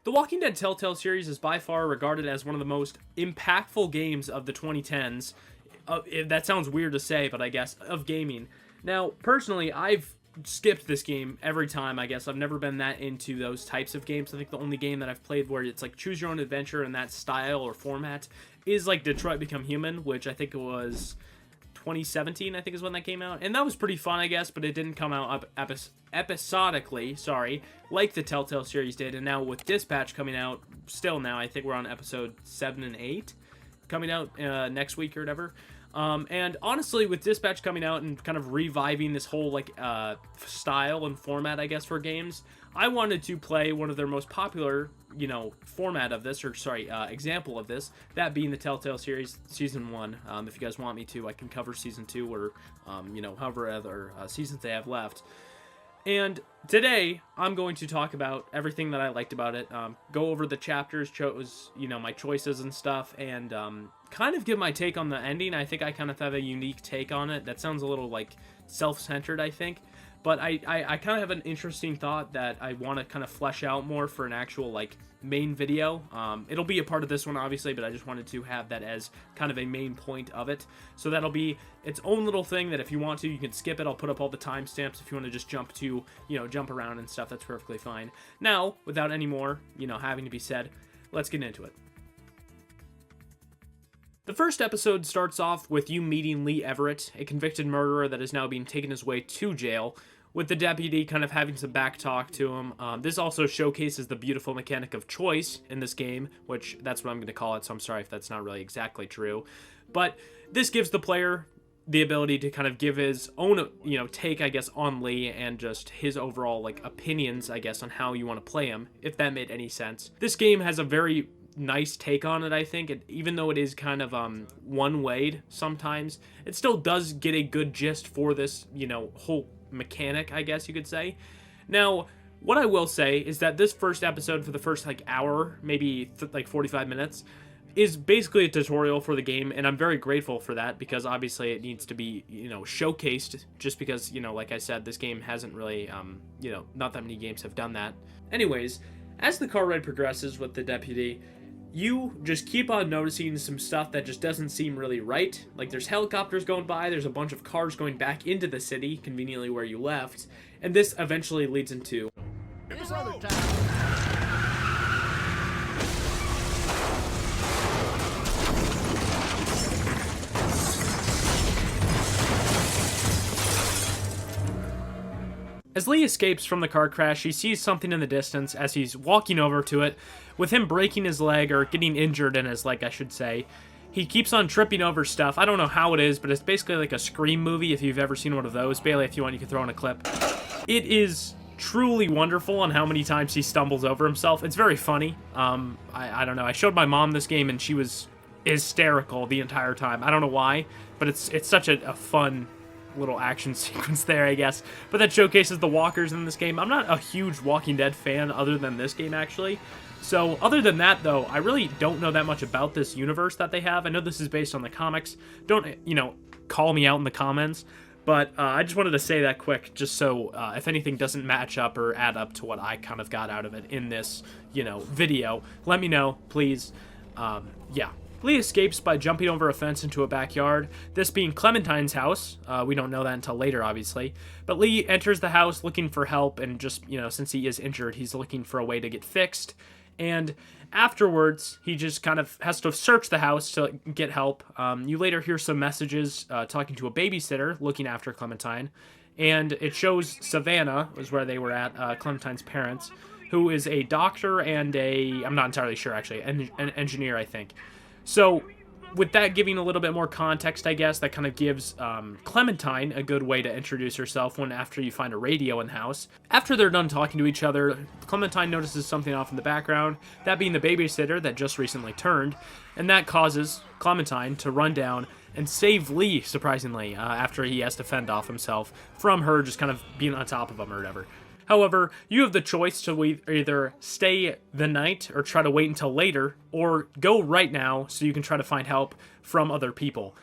The Walking Dead Telltale series is by far regarded as one of the most impactful games of the 2010s. That sounds weird to say, but I guess, of gaming. Now, personally, I've skipped this game every time, I guess. I've never been that into those types of games. I think the only game that I've played where it's like choose your own adventure in that style or format is like Detroit Become Human, which I think it was 2017, I think is when that came out. And that was pretty fun, I guess, but it didn't come out episodically, like the Telltale series did. And now with Dispatch coming out, still now, I think we're on episode 7 and 8, coming out next week or whatever. And honestly, with Dispatch coming out and kind of reviving this whole like style and format, I guess, for games, I wanted to play one of their most popular, format of this, example of this, that being the Telltale series Season 1. If you guys want me to, I can cover Season 2 or, however other seasons they have left. And today, I'm going to talk about everything that I liked about it, go over the chapters, my choices and stuff, and kind of give my take on the ending. I think I kind of have a unique take on it. That sounds a little, self-centered, I think. But I kind of have an interesting thought that I want to kind of flesh out more for an actual, main video. It'll be a part of this one, obviously, but I just wanted to have that as kind of a main point of it. So that'll be its own little thing that if you want to, you can skip it. I'll put up all the timestamps if you want to just jump around and stuff. That's perfectly fine. Now, without any more, having to be said, let's get into it. The first episode starts off with you meeting Lee Everett, a convicted murderer that is now being taken his way to jail, with the deputy kind of having some back talk to him. This also showcases the beautiful mechanic of choice in this game, which that's what I'm going to call it, so I'm sorry if that's not really exactly true. But this gives the player the ability to kind of give his own, take, I guess, on Lee and just his overall, opinions, I guess, on how you want to play him, if that made any sense. This game has a very nice take on it, I think. Even though it is kind of one-wayed sometimes, it still does get a good gist for this, whole mechanic, I guess you could say. Now, what I will say is that this first episode, for the first hour, maybe 45 minutes, is basically a tutorial for the game, and I'm very grateful for that, because obviously it needs to be, showcased, just because, like I said, this game hasn't really, not that many games have done that. Anyways, as the car ride progresses with the deputy, you just keep on noticing some stuff that just doesn't seem really right. Like, there's helicopters going by, there's a bunch of cars going back into the city, conveniently where you left, and this eventually leads into As Lee escapes from the car crash, he sees something in the distance as he's walking over to it. With him breaking his leg, or getting injured in his leg, I should say, he keeps on tripping over stuff. I don't know how it is, but it's basically like a Scream movie, if you've ever seen one of those. Bailey, if you want, you can throw in a clip. It is truly wonderful on how many times he stumbles over himself. It's very funny. I don't know. I showed my mom this game, and she was hysterical the entire time. I don't know why, but it's such a fun little action sequence there, I guess. But that showcases the walkers in this game. I'm not a huge Walking Dead fan other than this game, actually. So other than that, though, I really don't know that much about this universe that they have. I know this is based on the comics. Don't, call me out in the comments. But I just wanted to say that quick, just so if anything doesn't match up or add up to what I kind of got out of it in this, video, let me know, please. Yeah. Lee escapes by jumping over a fence into a backyard, this being Clementine's house. We don't know that until later, obviously. But Lee enters the house looking for help, and just, since he is injured, he's looking for a way to get fixed. And afterwards, he just kind of has to search the house to get help. You later hear some messages talking to a babysitter looking after Clementine. And it shows Savannah, was where they were at, Clementine's parents, who is a doctor and I'm not entirely sure, actually, an engineer, I think. So, with that giving a little bit more context, I guess, that kind of gives Clementine a good way to introduce herself after you find a radio in the house. After they're done talking to each other, Clementine notices something off in the background, that being the babysitter that just recently turned, and that causes Clementine to run down and save Lee, surprisingly, after he has to fend off himself from her just kind of being on top of him or whatever. However, you have the choice to either stay the night or try to wait until later, or go right now so you can try to find help from other people.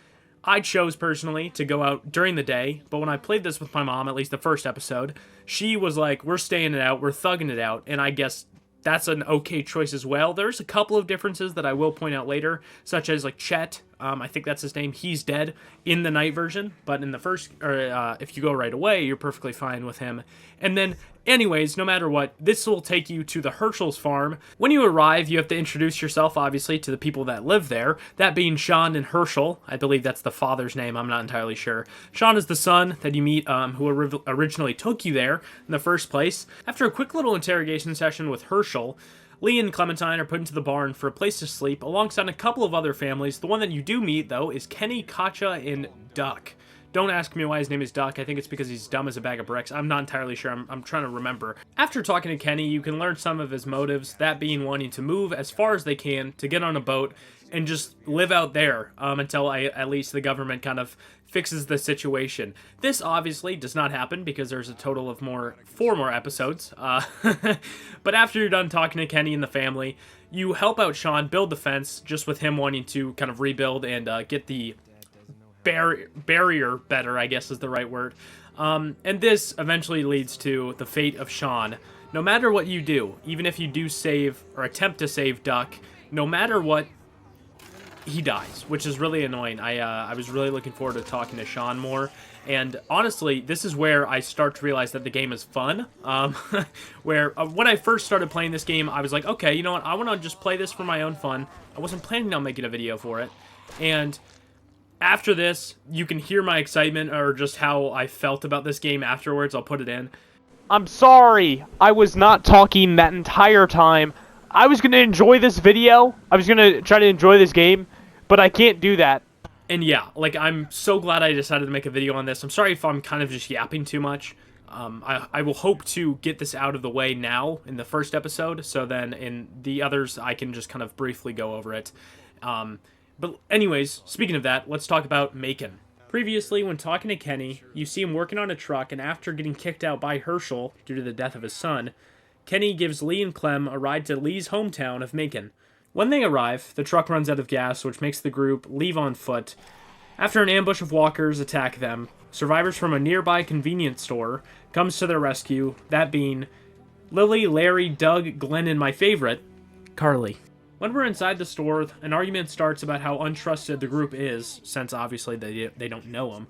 I chose, personally, to go out during the day, but when I played this with my mom, at least the first episode, she was like, we're staying it out, we're thugging it out, and I guess that's an okay choice as well. There's a couple of differences that I will point out later, such as like Chet, I think that's his name, he's dead in the night version, but in the first, or if you go right away, you're perfectly fine with him. And then, anyways, no matter what, this will take you to the Herschel's farm. When you arrive, you have to introduce yourself, obviously, to the people that live there, that being Sean and Herschel. I believe that's the father's name, I'm not entirely sure. Sean is the son that you meet, who originally took you there in the first place. After a quick little interrogation session with Herschel, Lee and Clementine are put into the barn for a place to sleep alongside a couple of other families. The one that you do meet, though, is Kenny, Katja, and Duck. Don't ask me why his name is Duck. I think it's because he's dumb as a bag of bricks. I'm not entirely sure. I'm trying to remember. After talking to Kenny, you can learn some of his motives, that being wanting to move as far as they can to get on a boat and just live out there until at least the government kind of fixes the situation. This obviously does not happen because there's a total of 4 more episodes. But after you're done talking to Kenny and the family, you help out Sean build the fence, just with him wanting to kind of rebuild and get the barrier better, I guess is the right word. And this eventually leads to the fate of Sean. No matter what you do, even if you do save or attempt to save Duck, no matter what, he dies, which is really annoying. I was really looking forward to talking to Sean more, and honestly, this is where I start to realize that the game is fun. Where when I first started playing this game, I was like, okay, you know what, I want to just play this for my own fun. I wasn't planning on making a video for it, and after this, you can hear my excitement or just how I felt about this game afterwards. I'll put it in. I'm sorry, I was not talking that entire time. I was going to enjoy this video. I was going to try to enjoy this game, but I can't do that. And yeah, like, I'm so glad I decided to make a video on this. I'm sorry if I'm kind of just yapping too much. I will hope to get this out of the way now in the first episode, so then in the others I can just kind of briefly go over it. But anyways, speaking of that, let's talk about Macon. Previously, when talking to Kenny, you see him working on a truck, and after getting kicked out by Herschel due to the death of his son, Kenny gives Lee and Clem a ride to Lee's hometown of Macon. When they arrive, the truck runs out of gas, which makes the group leave on foot. After an ambush of walkers attack them, survivors from a nearby convenience store comes to their rescue, that being Lily, Larry, Doug, Glenn, and my favorite, Carly. When we're inside the store, an argument starts about how untrusted the group is, since obviously they don't know him.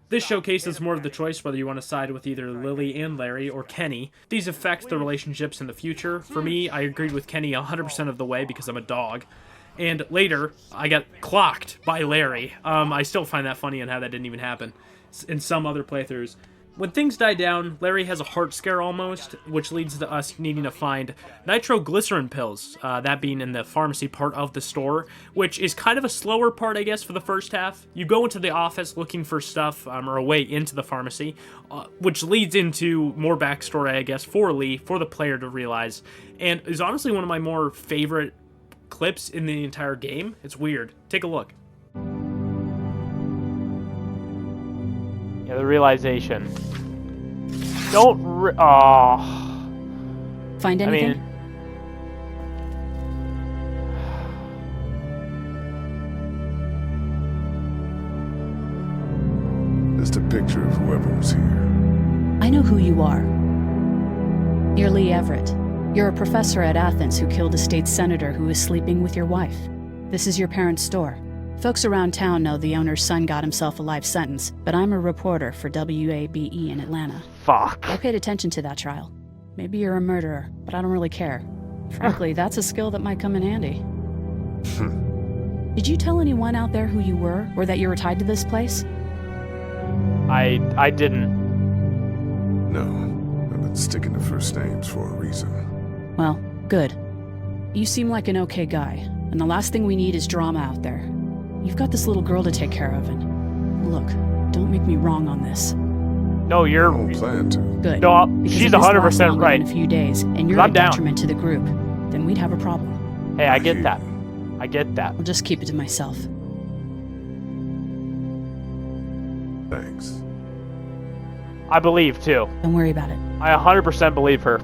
This showcases more of the choice whether you want to side with either Lily and Larry or Kenny. These affect the relationships in the future. For me, I agreed with Kenny 100% of the way because I'm a dog. And later, I got clocked by Larry. I still find that funny and how that didn't even happen in some other playthroughs. When things die down, Larry has a heart scare almost, which leads to us needing to find nitroglycerin pills, that being in the pharmacy part of the store, which is kind of a slower part, I guess, for the first half. You go into the office looking for stuff, or a way into the pharmacy, which leads into more backstory, I guess, for Lee, for the player to realize, and is honestly one of my more favorite clips in the entire game. It's weird. Take a look. Yeah, the realization. Don't Find anything? Just a picture of whoever was here. I know who you are. You're Lee Everett. You're a professor at Athens who killed a state senator who was sleeping with your wife. This is your parents' store. Folks around town know the owner's son got himself a life sentence, but I'm a reporter for WABE in Atlanta. Fuck. I paid attention to that trial. Maybe you're a murderer, but I don't really care. Frankly, that's a skill that might come in handy. Did you tell anyone out there who you were, or that you were tied to this place? I didn't. No, I've been sticking to first names for a reason. Well, good. You seem like an okay guy, and the last thing we need is drama out there. You've got this little girl to take care of, and look, don't make me wrong on this. No, I you're... don't plan to. Good. No, Because she's if this lasts 100% longer right. than a few days, and you're I'm a down. detriment to the group, then we'd have a problem. Hey, I get that. I get that. I'll just keep it to myself. Thanks. I believe, too. Don't worry about it. I 100% believe her.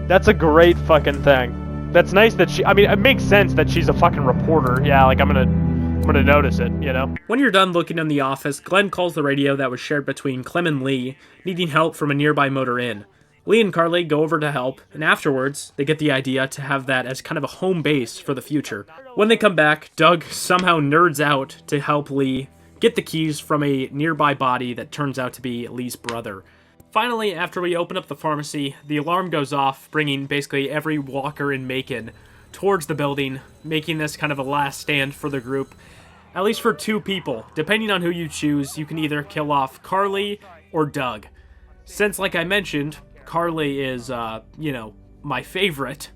That's a great fucking thing. That's nice that she... I mean, it makes sense that she's a fucking reporter. Yeah, like, I'm gonna notice it, you know? When you're done looking in the office, Glenn calls the radio that was shared between Clem and Lee, needing help from a nearby motor inn. Lee and Carly go over to help, and afterwards, they get the idea to have that as kind of a home base for the future. When they come back, Doug somehow nerds out to help Lee get the keys from a nearby body that turns out to be Lee's brother. Finally, after we open up the pharmacy, the alarm goes off, bringing basically every walker in Macon towards the building, making this kind of a last stand for the group. At least for 2 people. Depending on who you choose, you can either kill off Carly or Doug. Since, like I mentioned, Carly is, my favorite,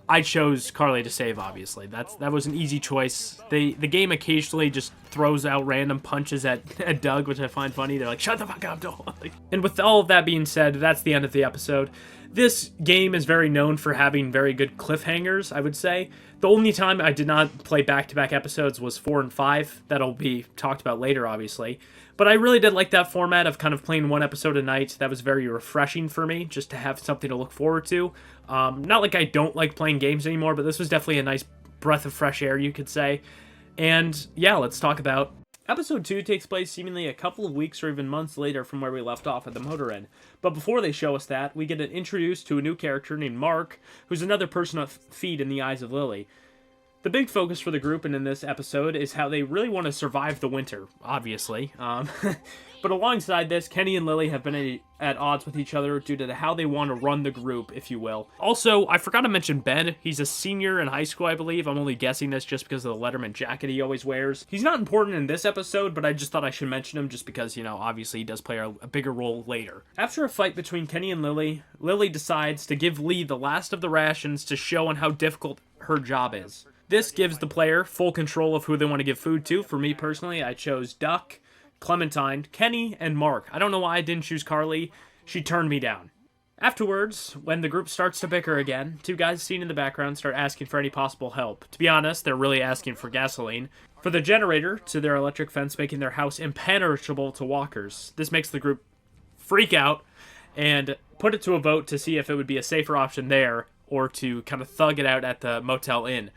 I chose Carly to save, obviously. That was an easy choice. The game occasionally just throws out random punches at Doug, which I find funny. They're like, shut the fuck up, Doug. And with all of that being said, that's the end of the episode. This game is very known for having very good cliffhangers, I would say. The only time I did not play back-to-back episodes was 4 and 5. That'll be talked about later, obviously. But I really did like that format of kind of playing 1 episode a night. That was very refreshing for me, just to have something to look forward to. Not like I don't like playing games anymore, but this was definitely a nice breath of fresh air, you could say. And yeah, let's talk about... Episode 2 takes place seemingly a couple of weeks or even months later from where we left off at the motor inn. But before they show us that, we get introduced to a new character named Mark, who's another person of feed in the eyes of Lily. The big focus for the group and in this episode is how they really want to survive the winter, obviously. But alongside this, Kenny and Lily have been at odds with each other due to how they want to run the group, if you will. Also, I forgot to mention Ben. He's a senior in high school, I believe. I'm only guessing this just because of the Letterman jacket he always wears. He's not important in this episode, but I just thought I should mention him just because, obviously he does play a bigger role later. After a fight between Kenny and Lily, Lily decides to give Lee the last of the rations to show on how difficult her job is. This gives the player full control of who they want to give food to. For me personally, I chose Duck, Clementine, Kenny, and Mark. I don't know why I didn't choose Carly. She turned me down. Afterwards, when the group starts to bicker again, 2 guys seen in the background start asking for any possible help. To be honest, they're really asking for gasoline. For the generator to their electric fence, making their house impenetrable to walkers. This makes the group freak out and put it to a vote to see if it would be a safer option there or to kind of thug it out at the Motel Inn.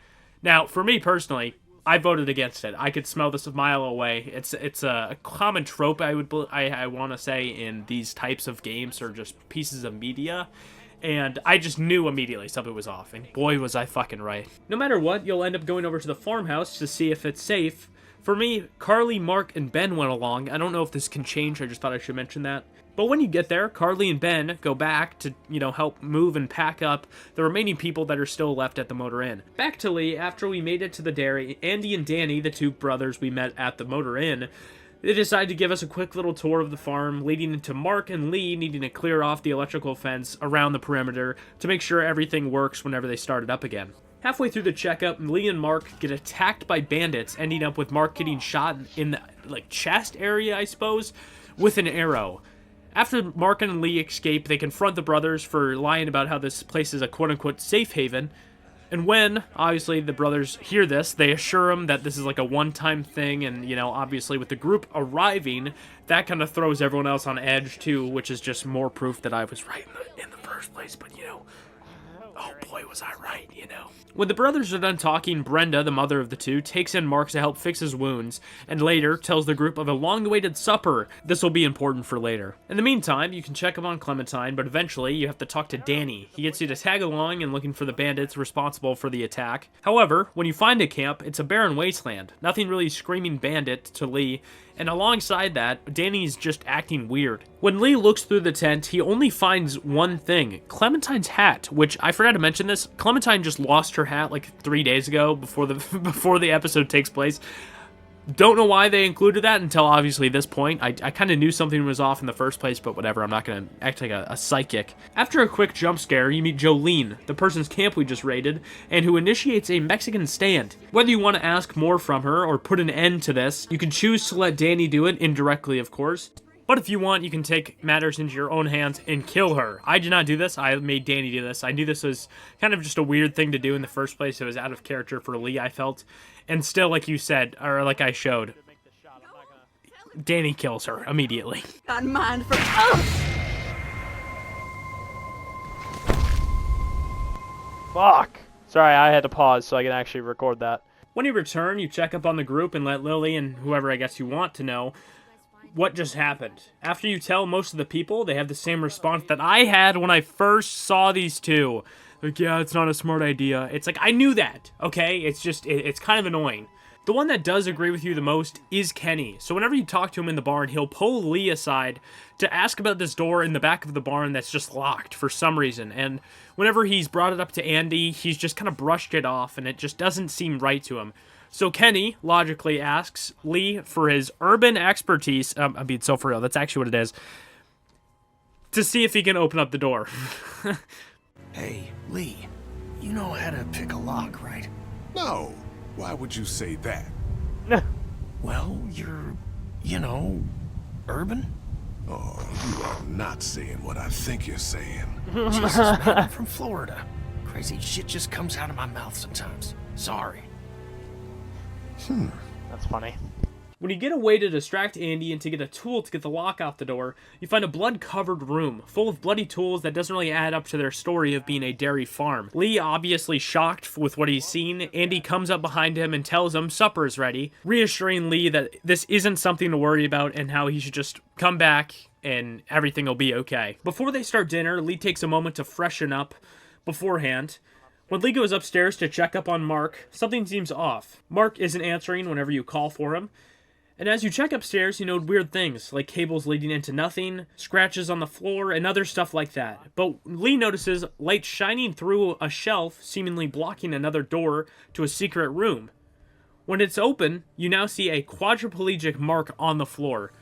Now, for me personally, I voted against it. I could smell this a mile away. It's a common trope, I want to say, in these types of games or just pieces of media. And I just knew immediately something was off. And boy, was I fucking right. No matter what, you'll end up going over to the farmhouse to see if it's safe. For me, Carly, Mark, and Ben went along. I don't know if this can change. I just thought I should mention that. But when you get there, Carly and Ben go back to, help move and pack up the remaining people that are still left at the motor inn. Back to Lee, after we made it to the dairy, Andy and Danny, the 2 brothers we met at the motor inn, they decided to give us a quick little tour of the farm, leading into Mark and Lee needing to clear off the electrical fence around the perimeter to make sure everything works whenever they start it up again. Halfway through the checkup, Lee and Mark get attacked by bandits, ending up with Mark getting shot in the, chest area, I suppose, with an arrow. After Mark and Lee escape, they confront the brothers for lying about how this place is a quote-unquote safe haven. And when, obviously, the brothers hear this, they assure them that this is like a one-time thing. And, obviously with the group arriving, that kind of throws everyone else on edge too, which is just more proof that I was right in the first place. But, oh boy, was I right, When the brothers are done talking, Brenda, the mother of the 2, takes in Mark to help fix his wounds, and later tells the group of a long-awaited supper. This will be important for later. In the meantime, you can check up on Clementine, but eventually you have to talk to Danny. He gets you to tag along in looking for the bandits responsible for the attack. However, when you find a camp, it's a barren wasteland. Nothing really screaming bandit to Lee, and alongside that, Danny's just acting weird. When Lee looks through the tent, he only finds one thing, Clementine's hat, which I forgot to mention this. Clementine just lost her hat like 3 days ago before the episode takes place. Don't know why they included that until obviously this point. I kind of knew something was off in the first place, but whatever, I'm not going to act like a psychic. After a quick jump scare, you meet Jolene, the person's camp we just raided, and who initiates a Mexican stand. Whether you want to ask more from her or put an end to this, you can choose to let Danny do it, indirectly of course. But if you want, you can take matters into your own hands and kill her. I did not do this. I made Danny do this. I knew this was kind of just a weird thing to do in the first place. It was out of character for Lee, I felt. And still, like you said, or like I showed, Danny kills her immediately. Not mine for... Fuck! Sorry, I had to pause so I can actually record that. When you return, you check up on the group and let Lily and whoever I guess you want to know what just happened. After you tell most of the people, they have the same response that I had when I first saw these two. Like, yeah, it's not a smart idea. It's like, I knew that, okay? It's just, it's kind of annoying. The one that does agree with you the most is Kenny. So whenever you talk to him in the barn, he'll pull Lee aside to ask about this door in the back of the barn that's just locked for some reason. And whenever he's brought it up to Andy, he's just kind of brushed it off, and it just doesn't seem right to him. So Kenny logically asks Lee for his urban expertise, I'm being so for real, that's actually what it is, to see if he can open up the door. Hey, Lee, you know how to pick a lock, right? No. Why would you say that? Well, you're, you know, urban? Oh, you are not saying what I think you're saying. Jesus, man, I'm from Florida. Crazy shit just comes out of my mouth sometimes. Sorry. That's funny. When you get away to distract Andy and to get a tool to get the lock off the door, you find a blood-covered room full of bloody tools that doesn't really add up to their story of being a dairy farm. Lee, obviously shocked with what he's seen, Andy comes up behind him and tells him supper is ready, reassuring Lee that this isn't something to worry about and how he should just come back and everything will be okay. Before they start dinner, Lee takes a moment to freshen up beforehand. When Lee goes upstairs to check up on Mark, something seems off. Mark isn't answering whenever you call for him. And as you check upstairs, you note weird things, like cables leading into nothing, scratches on the floor, and other stuff like that. But Lee notices light shining through a shelf, seemingly blocking another door to a secret room. When it's open, you now see a quadriplegic Mark on the floor.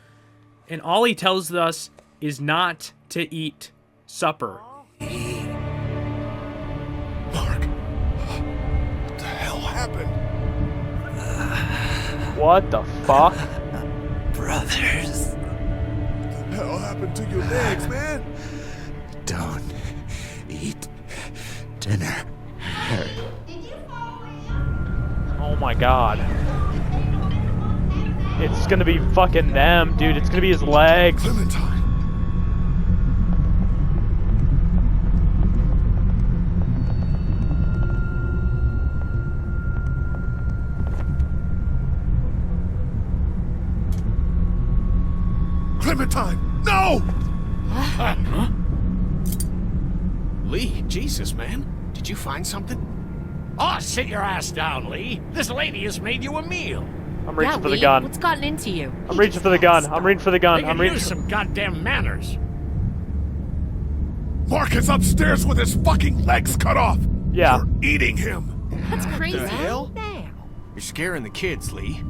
And all he tells us is not to eat supper. Mark, what the hell happened? What the fuck? Brothers. What the hell happened to your legs, man? Don't eat dinner. Oh my god. It's gonna be fucking them, dude. It's gonna be his legs. Clementine. Clementine, no! Huh? Lee, Jesus, man. Did you find something? Oh, sit your ass down, Lee. This lady has made you a meal. I'm reaching for the Lee, gun. what's gotten into you? I'm reaching for the gun. I'm reaching for the gun. They I'm can reaching. use some goddamn manners. Mark is upstairs with his fucking legs cut off. Yeah. You're eating him. That's crazy. The hell? Now. You're scaring the kids, Lee.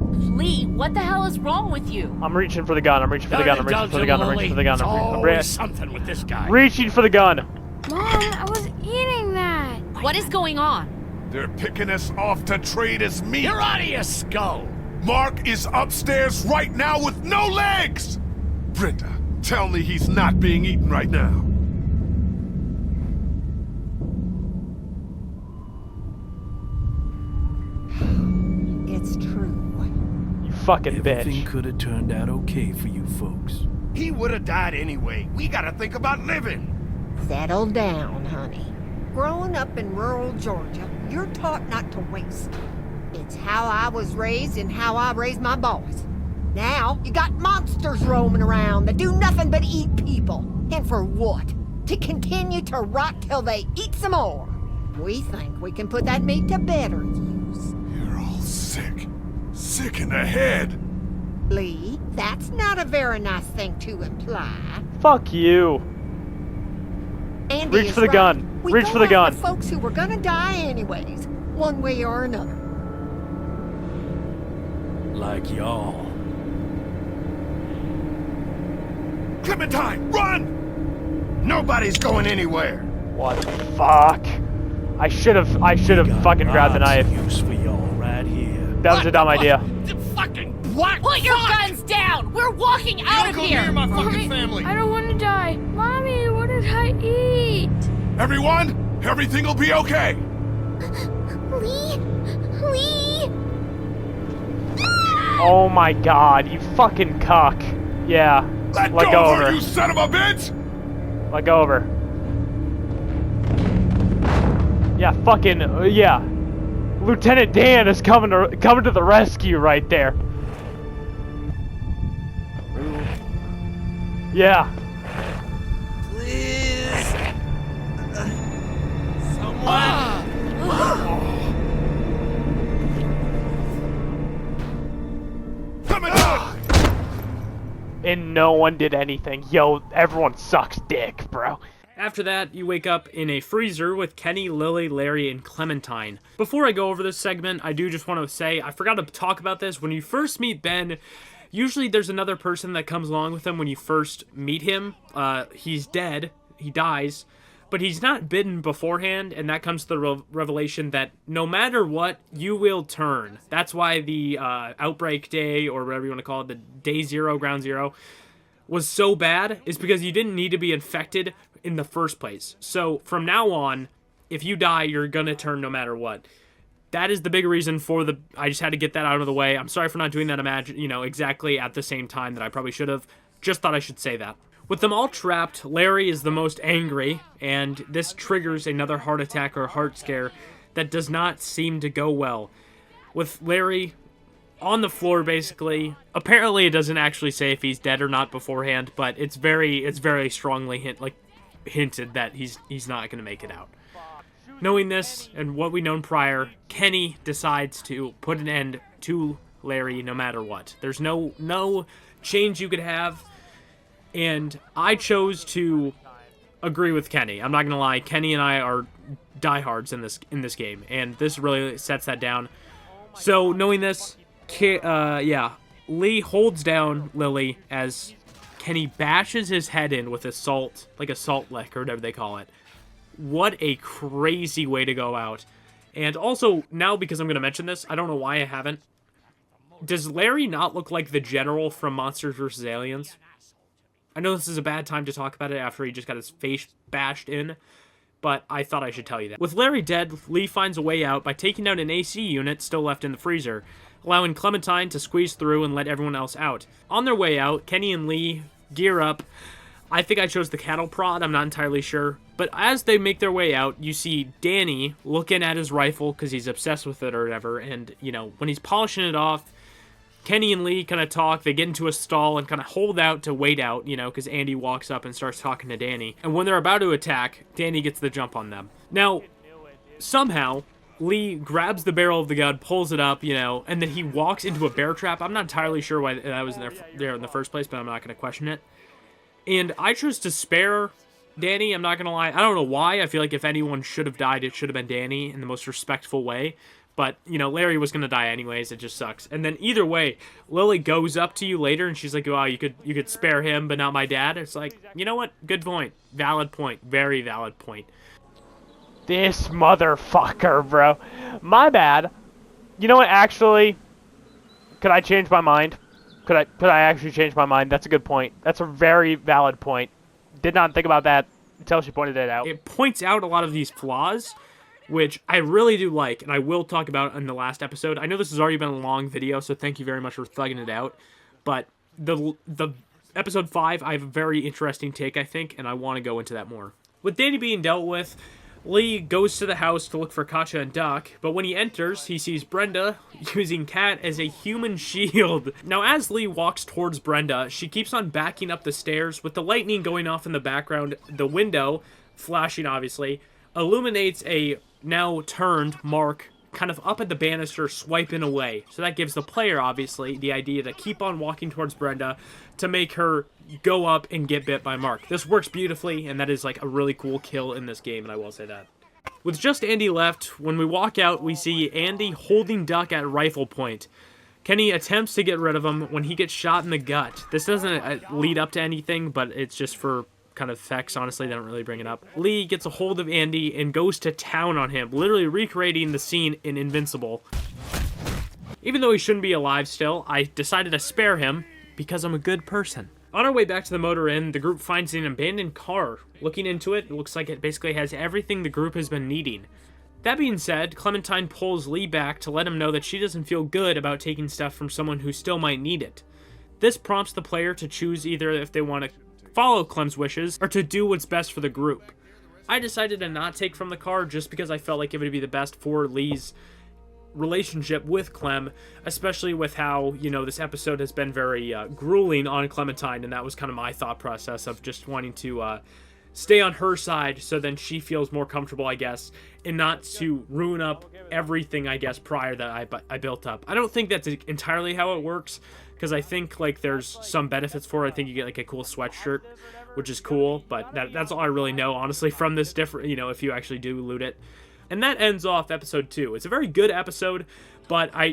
Lee, what the hell is wrong with you? I'm reaching for the gun. I'm reaching for the gun. I'm reaching for the gun. I'm reaching for the gun. It's I'm always something with this guy. reaching for the gun. Mom, I was eating that. What is going on? They're picking us off to trade as meat. You're out of your skull. Mark is upstairs right now with no legs! Brenda, tell me he's not being eaten right now. It's true. You fucking Everything bitch. could have turned out okay for you folks. He would have died anyway. We gotta think about living. Settle down, honey. Growing up in rural Georgia, you're taught not to waste. It's how I was raised and how I raised my boys. Now, you got monsters roaming around that do nothing but eat people. And for what? To continue to rot till they eat some more. We think we can put that meat to better use. You're all sick. Sick in the head. Lee, that's not a very nice thing to imply. Fuck you. Andy Reach is for the right. gun. We Reach go for the after gun. folks who were gonna die anyways, one way or another. Like y'all. Clementine, run! Nobody's going anywhere. What the fuck? I should have Got fucking grabbed the lots knife. of use for y'all right here. That was a dumb idea. The fucking what? Put your guns down! We're walking out of here! my Mommy, family. I don't want to die. Mommy, what did I eat? Everyone, everything will be okay. Lee? Lee? Oh my god, you fucking cuck. Yeah. Let Let go go of of her, her. you son of a bitch! Let go of her. Yeah, fucking, yeah. Lieutenant Dan is coming to the rescue right there. Yeah. Please. Someone. Come and And no one did anything. Yo, everyone sucks dick, bro. After that, you wake up in a freezer with Kenny, Lily, Larry, and Clementine. Before I go over this segment, I do just want to say, I forgot to talk about this. When you first meet Ben, usually there's another person that comes along with him when you first meet him. He's dead. He dies. But he's not bitten beforehand, and that comes to the revelation that no matter what, you will turn. That's why the outbreak day, or whatever you want to call it, the day zero, ground zero, was so bad, is because you didn't need to be infected in the first place. So from now on, if you die, you're gonna turn no matter what. That is the big reason for the... I just had to get that out of the way. I'm sorry for not doing that exactly at the same time that I probably should have. Just thought I should say that. With them all trapped, Larry is the most angry, and this triggers another heart attack or heart scare that does not seem to go well. With Larry on the floor, basically. Apparently, it doesn't actually say if he's dead or not beforehand, but it's very strongly hinted that he's not going to make it out. Knowing this and what we known prior, Kenny decides to put an end to Larry no matter what. There's no change you could have, and I chose to agree with Kenny. I'm not going to lie, Kenny and I are diehards in this game, and this really sets that down. So knowing this, Lee holds down Lily as Kenny bashes his head in with a salt lick or whatever they call it. What a crazy way to go out. And also, now because I'm going to mention this, I don't know why I haven't. Does Larry not look like the general from Monsters vs. Aliens? I know this is a bad time to talk about it after he just got his face bashed in, but I thought I should tell you that. With Larry dead, Lee finds a way out by taking out an AC unit still left in the freezer, allowing Clementine to squeeze through and let everyone else out. On their way out, Kenny and Lee gear up. I think I chose the cattle prod, I'm not entirely sure. But as they make their way out, you see Danny looking at his rifle because he's obsessed with it or whatever. And, when he's polishing it off, Kenny and Lee kind of talk. They get into a stall and kind of hold out to wait out, because Andy walks up and starts talking to Danny. And when they're about to attack, Danny gets the jump on them. Now, somehow, Lee grabs the barrel of the gun, pulls it up, and then he walks into a bear trap. I'm not entirely sure why that was there in the first place, but I'm not going to question it. And I chose to spare Danny, I'm not going to lie. I don't know why. I feel like if anyone should have died, it should have been Danny in the most respectful way. But, Larry was going to die anyways. It just sucks. And then either way, Lily goes up to you later and she's like, wow, you could spare him, but not my dad. It's like, you know what? Good point. Valid point. Very valid point. This motherfucker, bro. My bad. You know what, actually, could I change my mind? Could I actually change my mind? That's a good point. That's a very valid point. Did not think about that until she pointed it out. It points out a lot of these flaws, which I really do like, and I will talk about in the last episode. I know this has already been a long video, so thank you very much for thugging it out. But the episode 5, I have a very interesting take, I think, and I want to go into that more. With Danny being dealt with, Lee goes to the house to look for Katja and Doc, but when he enters, he sees Brenda using Kat as a human shield. Now, as Lee walks towards Brenda, she keeps on backing up the stairs, with the lightning going off in the background. The window, flashing obviously, illuminates a now turned Mark kind of up at the banister, swiping away. So that gives the player, obviously, the idea to keep on walking towards Brenda to make her go up and get bit by Mark. This works beautifully, and that is like a really cool kill in this game, and I will say that. With just Andy left, when we walk out, we see Andy holding Duck at rifle point. Kenny attempts to get rid of him when he gets shot in the gut. This doesn't lead up to anything, but it's just for kind of effects. Honestly, they don't really bring it up. Lee gets a hold of Andy and goes to town on him, literally recreating the scene in Invincible. Even though he shouldn't be alive still, I decided to spare him because I'm a good person. On our way back to the motor inn, the group finds an abandoned car. Looking into it, it looks like it basically has everything the group has been needing. That being said, Clementine pulls Lee back to let him know that she doesn't feel good about taking stuff from someone who still might need it. This prompts the player to choose either if they want to follow Clem's wishes or to do what's best for the group. I decided to not take from the car just because I felt like it would be the best for Lee's relationship with Clem, especially with how, this episode has been very grueling on Clementine, and that was kind of my thought process of just wanting to stay on her side so then she feels more comfortable, I guess, and not to ruin up everything, I guess, prior that I built up. I don't think that's entirely how it works, because I think, like, there's some benefits for it. I think you get, like, a cool sweatshirt, which is cool, but that's all I really know, honestly, from this different, if you actually do loot it. And that ends off episode 2. It's a very good episode, but I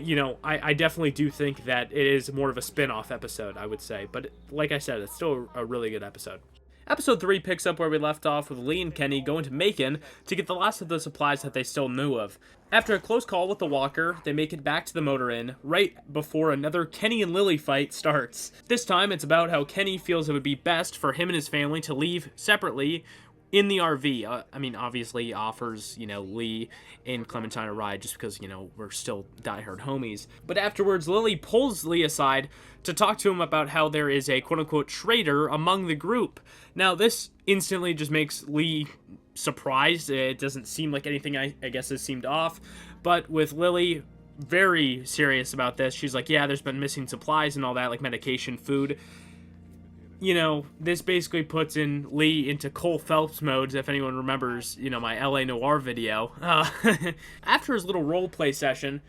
definitely do think that it is more of a spin-off episode, I would say. But like I said, it's still a really good episode. Episode 3 picks up where we left off with Lee and Kenny going to Macon to get the last of the supplies that they still knew of. After a close call with the walker, they make it back to the motor inn right before another Kenny and Lily fight starts. This time, it's about how Kenny feels it would be best for him and his family to leave separately in the RV. Obviously he offers, Lee and Clementine a ride just because, we're still diehard homies. But afterwards, Lily pulls Lee aside to talk to him about how there is a quote-unquote traitor among the group. Now, this instantly just makes Lee surprised. It doesn't seem like anything, I guess, has seemed off. But with Lily very serious about this, she's like, yeah, there's been missing supplies and all that, like medication, food. This basically puts in Lee into Cole Phelps modes, if anyone remembers, my LA Noire video. After his little roleplay session,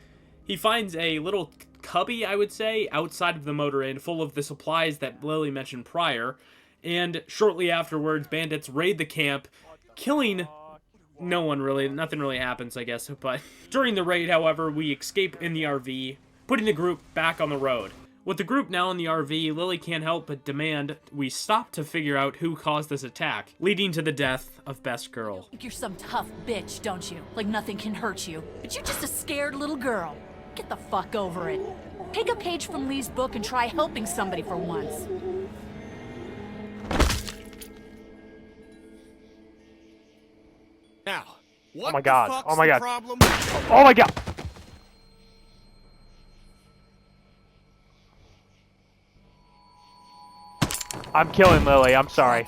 he finds a little cubby, I would say, outside of the motor inn, full of the supplies that Lily mentioned prior, and shortly afterwards, bandits raid the camp, killing no one really. Nothing really happens, I guess, but during the raid, however, we escape in the RV, putting the group back on the road. With the group now in the RV, Lily can't help but demand we stop to figure out who caused this attack, leading to the death of Best Girl. Think you're some tough bitch, don't you? Like nothing can hurt you. But you're just a scared little girl. Get the fuck over it. Take a page from Lee's book and try helping somebody for once. Now, what Oh my god. the fuck's Oh my the god. problem? Oh my god. I'm killing Lily. I'm sorry.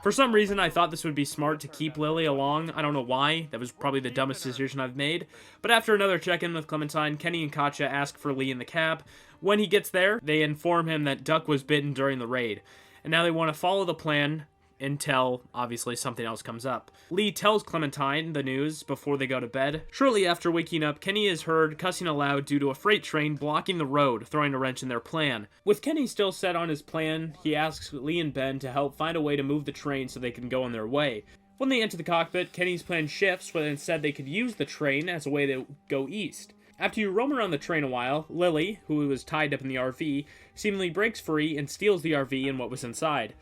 For some reason, I thought this would be smart to keep Lily along. I don't know why. That was probably the dumbest decision I've made. But after another check-in with Clementine, Kenny and Katja ask for Lee in the cab. When he gets there, they inform him that Duck was bitten during the raid. And now they want to follow the plan until, obviously, something else comes up. Lee tells Clementine the news before they go to bed. Shortly after waking up, Kenny is heard cussing aloud due to a freight train blocking the road, throwing a wrench in their plan. With Kenny still set on his plan, he asks Lee and Ben to help find a way to move the train so they can go on their way. When they enter the cockpit, Kenny's plan shifts, where instead they could use the train as a way to go east. After you roam around the train a while, Lily, who was tied up in the RV, seemingly breaks free and steals the RV and what was inside.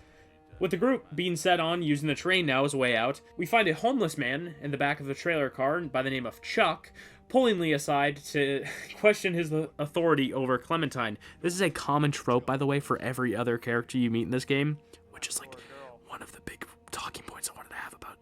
With the group being set on using the train now as a way out, we find a homeless man in the back of the trailer car by the name of Chuck, pulling Lee aside to question his authority over Clementine. This is a common trope, by the way, for every other character you meet in this game, which is like one of the big talking points I wanted to have about,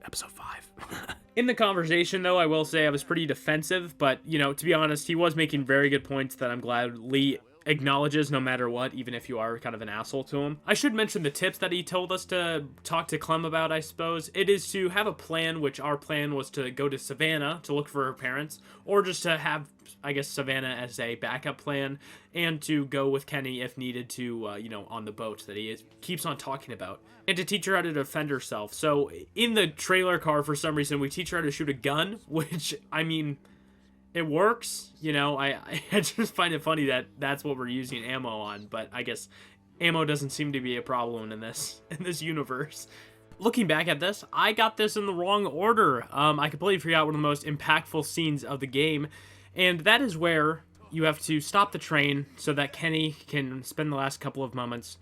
episode 5. In the conversation, though, I will say I was pretty defensive, but, to be honest, he was making very good points that I'm glad Lee acknowledges no matter what, even if you are kind of an asshole to him. I should mention the tips that he told us to talk to Clem about, I suppose. It is to have a plan, which our plan was to go to Savannah to look for her parents, or just to have, I guess, Savannah as a backup plan, and to go with Kenny if needed to, on the boat that he keeps on talking about, and to teach her how to defend herself. So in the trailer car, for some reason, we teach her how to shoot a gun, which, it works, I just find it funny that that's what we're using ammo on, but I guess ammo doesn't seem to be a problem in this universe. Looking back at this, I got this in the wrong order. I completely forgot one of the most impactful scenes of the game, and that is where you have to stop the train so that Kenny can spend the last couple of moments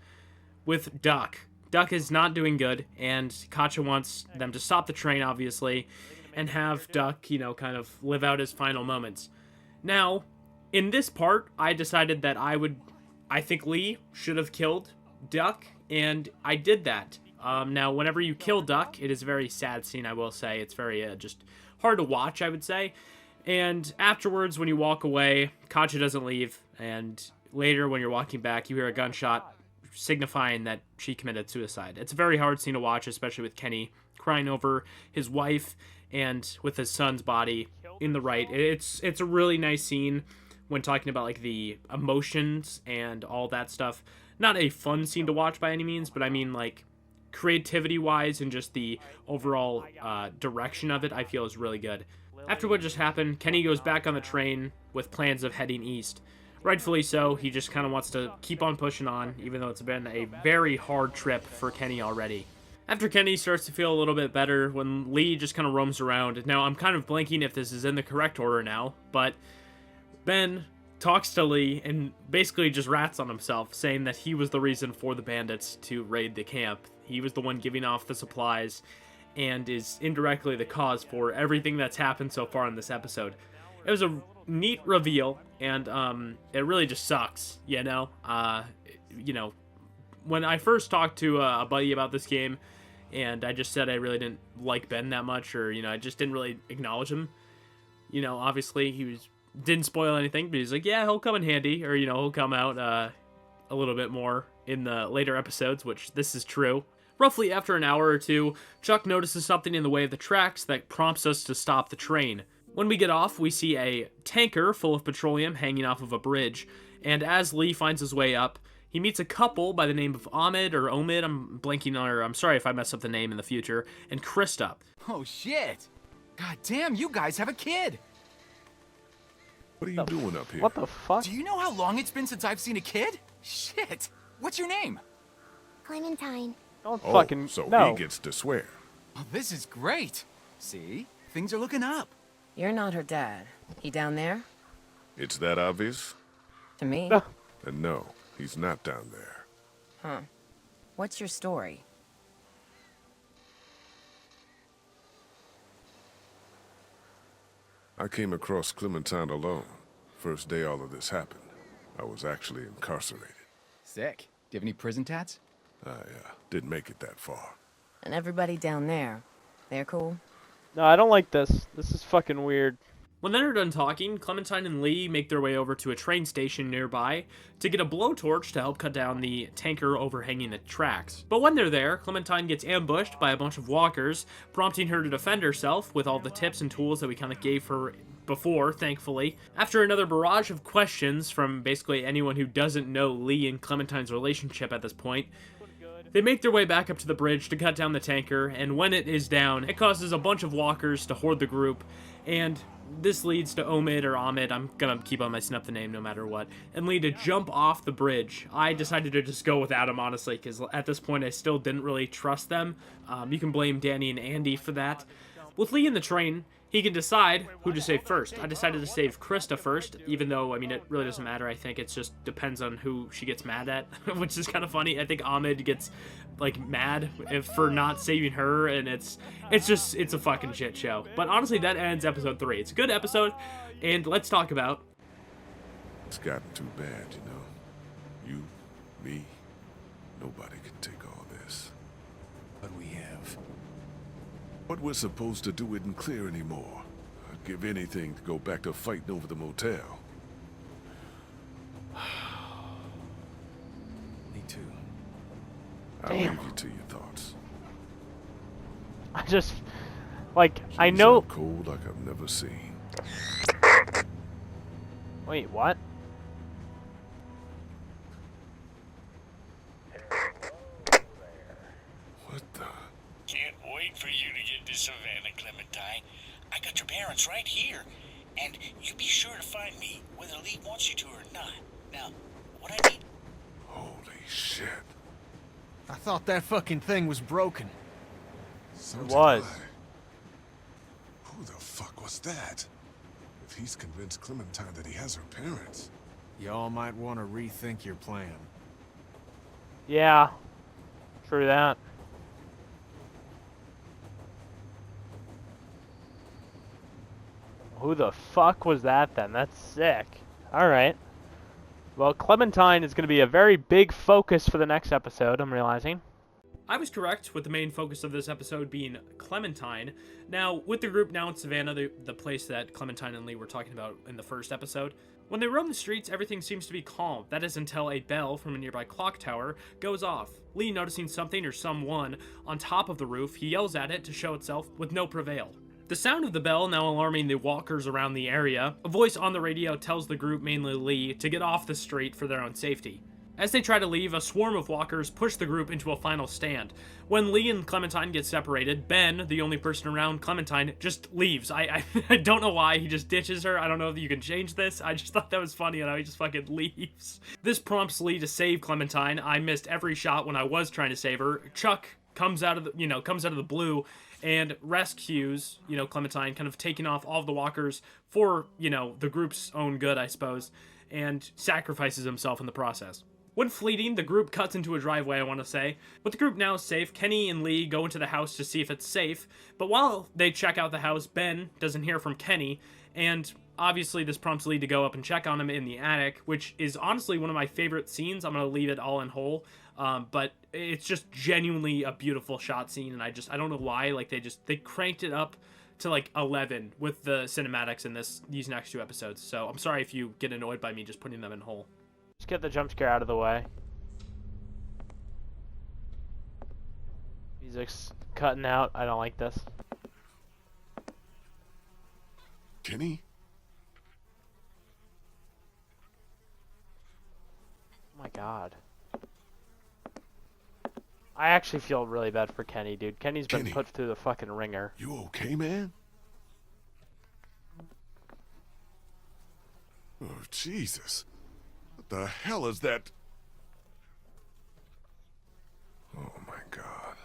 with Duck. Duck is not doing good, and Katja wants them to stop the train, obviously, and have Duck, kind of live out his final moments. Now, in this part, I decided that I think Lee should have killed Duck, and I did that. Now, whenever you kill Duck, it is a very sad scene, I will say. It's very, just hard to watch, I would say. And afterwards, when you walk away, Katja doesn't leave, and later, when you're walking back, you hear a gunshot signifying that she committed suicide. It's a very hard scene to watch, especially with Kenny crying over his wife and with his son's body in the right. It's a really nice scene when talking about like the emotions and all that stuff. Not a fun scene to watch by any means, but I mean like creativity wise and just the overall direction of it, I feel is really good. After what just happened, Kenny goes back on the train with plans of heading east. Rightfully so, he just kind of wants to keep on pushing on, even though it's been a very hard trip for Kenny already. After Kenny starts to feel a little bit better, when Lee just kind of roams around. Now, I'm kind of blanking if this is in the correct order now, but Ben talks to Lee and basically just rats on himself, saying that he was the reason for the bandits to raid the camp. He was the one giving off the supplies and is indirectly the cause for everything that's happened so far in this episode. It was a neat reveal, and it really just sucks, you know? When I first talked to a buddy about this game, and I just said I really didn't like Ben that much, or, I just didn't really acknowledge him. Obviously, didn't spoil anything, but he's like, yeah, he'll come in handy, or, he'll come out a little bit more in the later episodes, which this is true. Roughly after an hour or two, Chuck notices something in the way of the tracks that prompts us to stop the train. When we get off, we see a tanker full of petroleum hanging off of a bridge, and as Lee finds his way up, he meets a couple by the name of Omid, I'm blanking on her, I'm sorry if I mess up the name in the future, and Krista. Oh shit! God damn, you guys have a kid! What are you doing up here? What the fuck? Do you know how long it's been since I've seen a kid? Shit! What's your name? Clementine. Don't fucking... So no. he gets to swear. Oh, this is great! See? Things are looking up. You're not her dad. He down there? It's that obvious? To me? And no, he's not down there. Huh. What's your story? I came across Clementine alone. First day all of this happened. I was actually incarcerated. Sick. Do you have any prison tats? I didn't make it that far. And everybody down there, they're cool? No, I don't like this. This is fucking weird. When they're done talking, Clementine and Lee make their way over to a train station nearby to get a blowtorch to help cut down the tanker overhanging the tracks. But when they're there, Clementine gets ambushed by a bunch of walkers, prompting her to defend herself with all the tips and tools that we kind of gave her before, thankfully. After another barrage of questions from basically anyone who doesn't know Lee and Clementine's relationship at this point, they make their way back up to the bridge to cut down the tanker, and when it is down, it causes a bunch of walkers to hoard the group, and this leads to Omid, I'm gonna keep on messing up the name no matter what, and Lee to jump off the bridge. I decided to just go without him, honestly, because at this point I still didn't really trust them. You can blame Danny and Andy for that. With Lee in the train, he can decide who to save first. I decided to save Krista first, even though, it really doesn't matter. I think it just depends on who she gets mad at, which is kind of funny. I think Omid gets, mad for not saving her, and it's a fucking shit show. But honestly, that ends episode 3. It's a good episode, and let's talk about... It's gotten too bad, You, me, nobody can take all this. But we have. What we're supposed to do isn't clear anymore. I'd give anything to go back to fighting over the motel. Me too. I'll leave you to your thoughts. I just... He's I know... out cold like I've never seen. Wait, what? What the... Can't wait for you to get to Savannah, Clementine. I got your parents right here. And you be sure to find me, whether Lee wants you to or not. Now, what I need... Holy shit. I thought that fucking thing was broken. So It did was. I. Who the fuck was that? If he's convinced Clementine that he has her parents... Y'all might want to rethink your plan. Yeah. True that. Who the fuck was that then? That's sick. Alright. Well, Clementine is going to be a very big focus for the next episode, I'm realizing. I was correct, with the main focus of this episode being Clementine. Now, with the group now in Savannah, the place that Clementine and Lee were talking about in the first episode, when they roam the streets, everything seems to be calm. That is until a bell from a nearby clock tower goes off. Lee, noticing something or someone on top of the roof, he yells at it to show itself with no prevail. The sound of the bell now alarming the walkers around the area, a voice on the radio tells the group, mainly Lee, to get off the street for their own safety. As they try to leave, a swarm of walkers push the group into a final stand. When Lee and Clementine get separated, Ben, the only person around Clementine, just leaves. I don't know why, he just ditches her. I don't know if you can change this. I just thought that was funny and how he just fucking leaves. This prompts Lee to save Clementine. I missed every shot when I was trying to save her. Chuck comes out of the blue and rescues, Clementine, kind of taking off all of the walkers for, the group's own good, I suppose, and sacrifices himself in the process. When fleeting, the group cuts into a driveway, I want to say. With the group now safe, Kenny and Lee go into the house to see if it's safe, but while they check out the house, Ben doesn't hear from Kenny, and obviously this prompts Lee to go up and check on him in the attic, which is honestly one of my favorite scenes. I'm going to leave it all in whole, but it's just genuinely a beautiful shot scene, and I don't know why, like, they cranked it up to like 11 with the cinematics in these next 2 episodes, so I'm sorry if you get annoyed by me just putting them in whole. Just get the jump scare out of the way. Music's cutting out. I don't like this. Kenny? Oh my god. I actually feel really bad for Kenny, dude. Kenny's been put through the fucking ringer. You okay, man? Oh, Jesus. What the hell is that? Oh my God.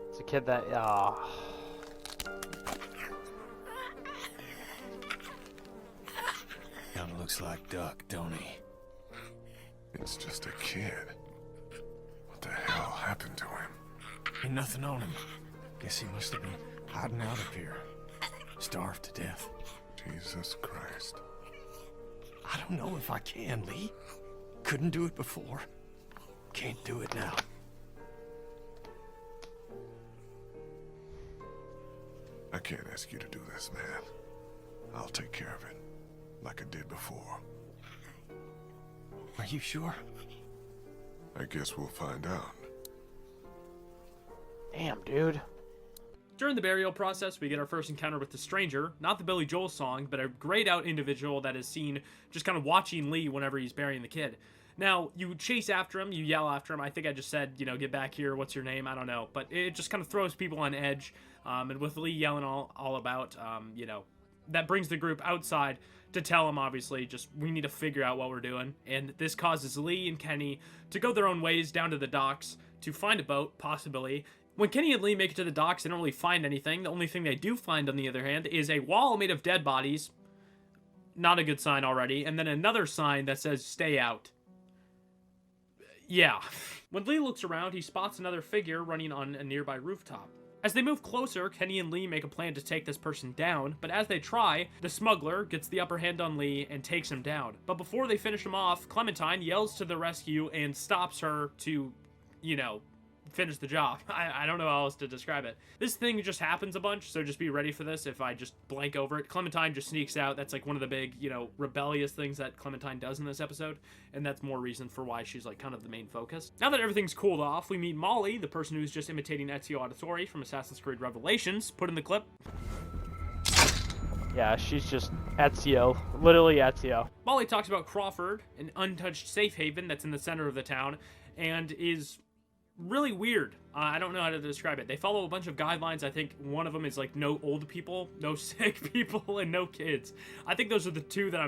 It's a kid that, Kinda looks like Duck, don't he? It's just a kid. What the hell happened to him? Ain't nothing on him. Guess he must have been hiding out up here. Starved to death. Jesus Christ. I don't know if I can, Lee. Couldn't do it before. Can't do it now. I can't ask you to do this, man. I'll take care of it, like I did before. Are you sure? I guess we'll find out. damn, dude. During the burial process, we get our first encounter with the stranger, not the Billy Joel song, but a grayed out individual that is seen just kind of watching Lee whenever he's burying the kid. Now, you chase after him, you yell after him. I think I just said, get back here, what's your name? I don't know. But it just kind of throws people on edge. And with Lee yelling all about, that brings the group outside to tell him, obviously, just we need to figure out what we're doing. And this causes Lee and Kenny to go their own ways down to the docks to find a boat, possibly. When Kenny and Lee make it to the docks, they don't really find anything. The only thing they do find, on the other hand, is a wall made of dead bodies. Not a good sign already. And then another sign that says, stay out. Yeah. When Lee looks around, he spots another figure running on a nearby rooftop. As they move closer, Kenny and Lee make a plan to take this person down, but as they try, the smuggler gets the upper hand on Lee and takes him down. But before they finish him off, Clementine yells to the rescue and stops her to, finish the job. I don't know how else to describe it. This thing just happens a bunch, so just be ready for this if I just blank over it. Clementine just sneaks out. That's like one of the big, rebellious things that Clementine does in this episode, and that's more reason for why she's like kind of the main focus. Now that everything's cooled off, we meet Molly, the person who's just imitating Ezio Auditore from Assassin's Creed Revelations. Put in the clip. Yeah, she's just Ezio. Literally Ezio. Molly talks about Crawford, an untouched safe haven that's in the center of the town, and is really weird. I don't know how to describe it. They follow a bunch of guidelines. I think one of them is like no old people, no sick people, and no kids. I think those are the three that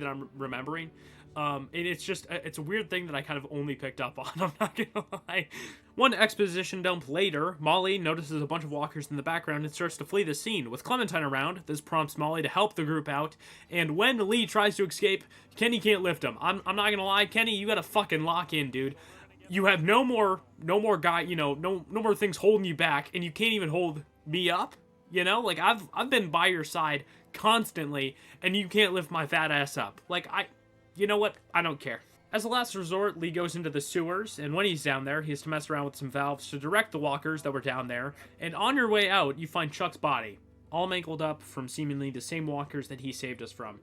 I'm remembering. And it's a weird thing that I kind of only picked up on. I'm not gonna lie. One exposition dump later, Molly notices a bunch of walkers in the background and starts to flee the scene. With Clementine around, this prompts Molly to help the group out. And when Lee tries to escape, Kenny can't lift him. I'm not gonna lie, Kenny, you gotta fucking lock in, dude. You have no more guy, no more things holding you back, and you can't even hold me up, Like, I've been by your side constantly, and you can't lift my fat ass up. Like, you know what? I don't care. As a last resort, Lee goes into the sewers, and when he's down there, he has to mess around with some valves to direct the walkers that were down there, and on your way out, you find Chuck's body. all mangled up from seemingly the same walkers that he saved us from.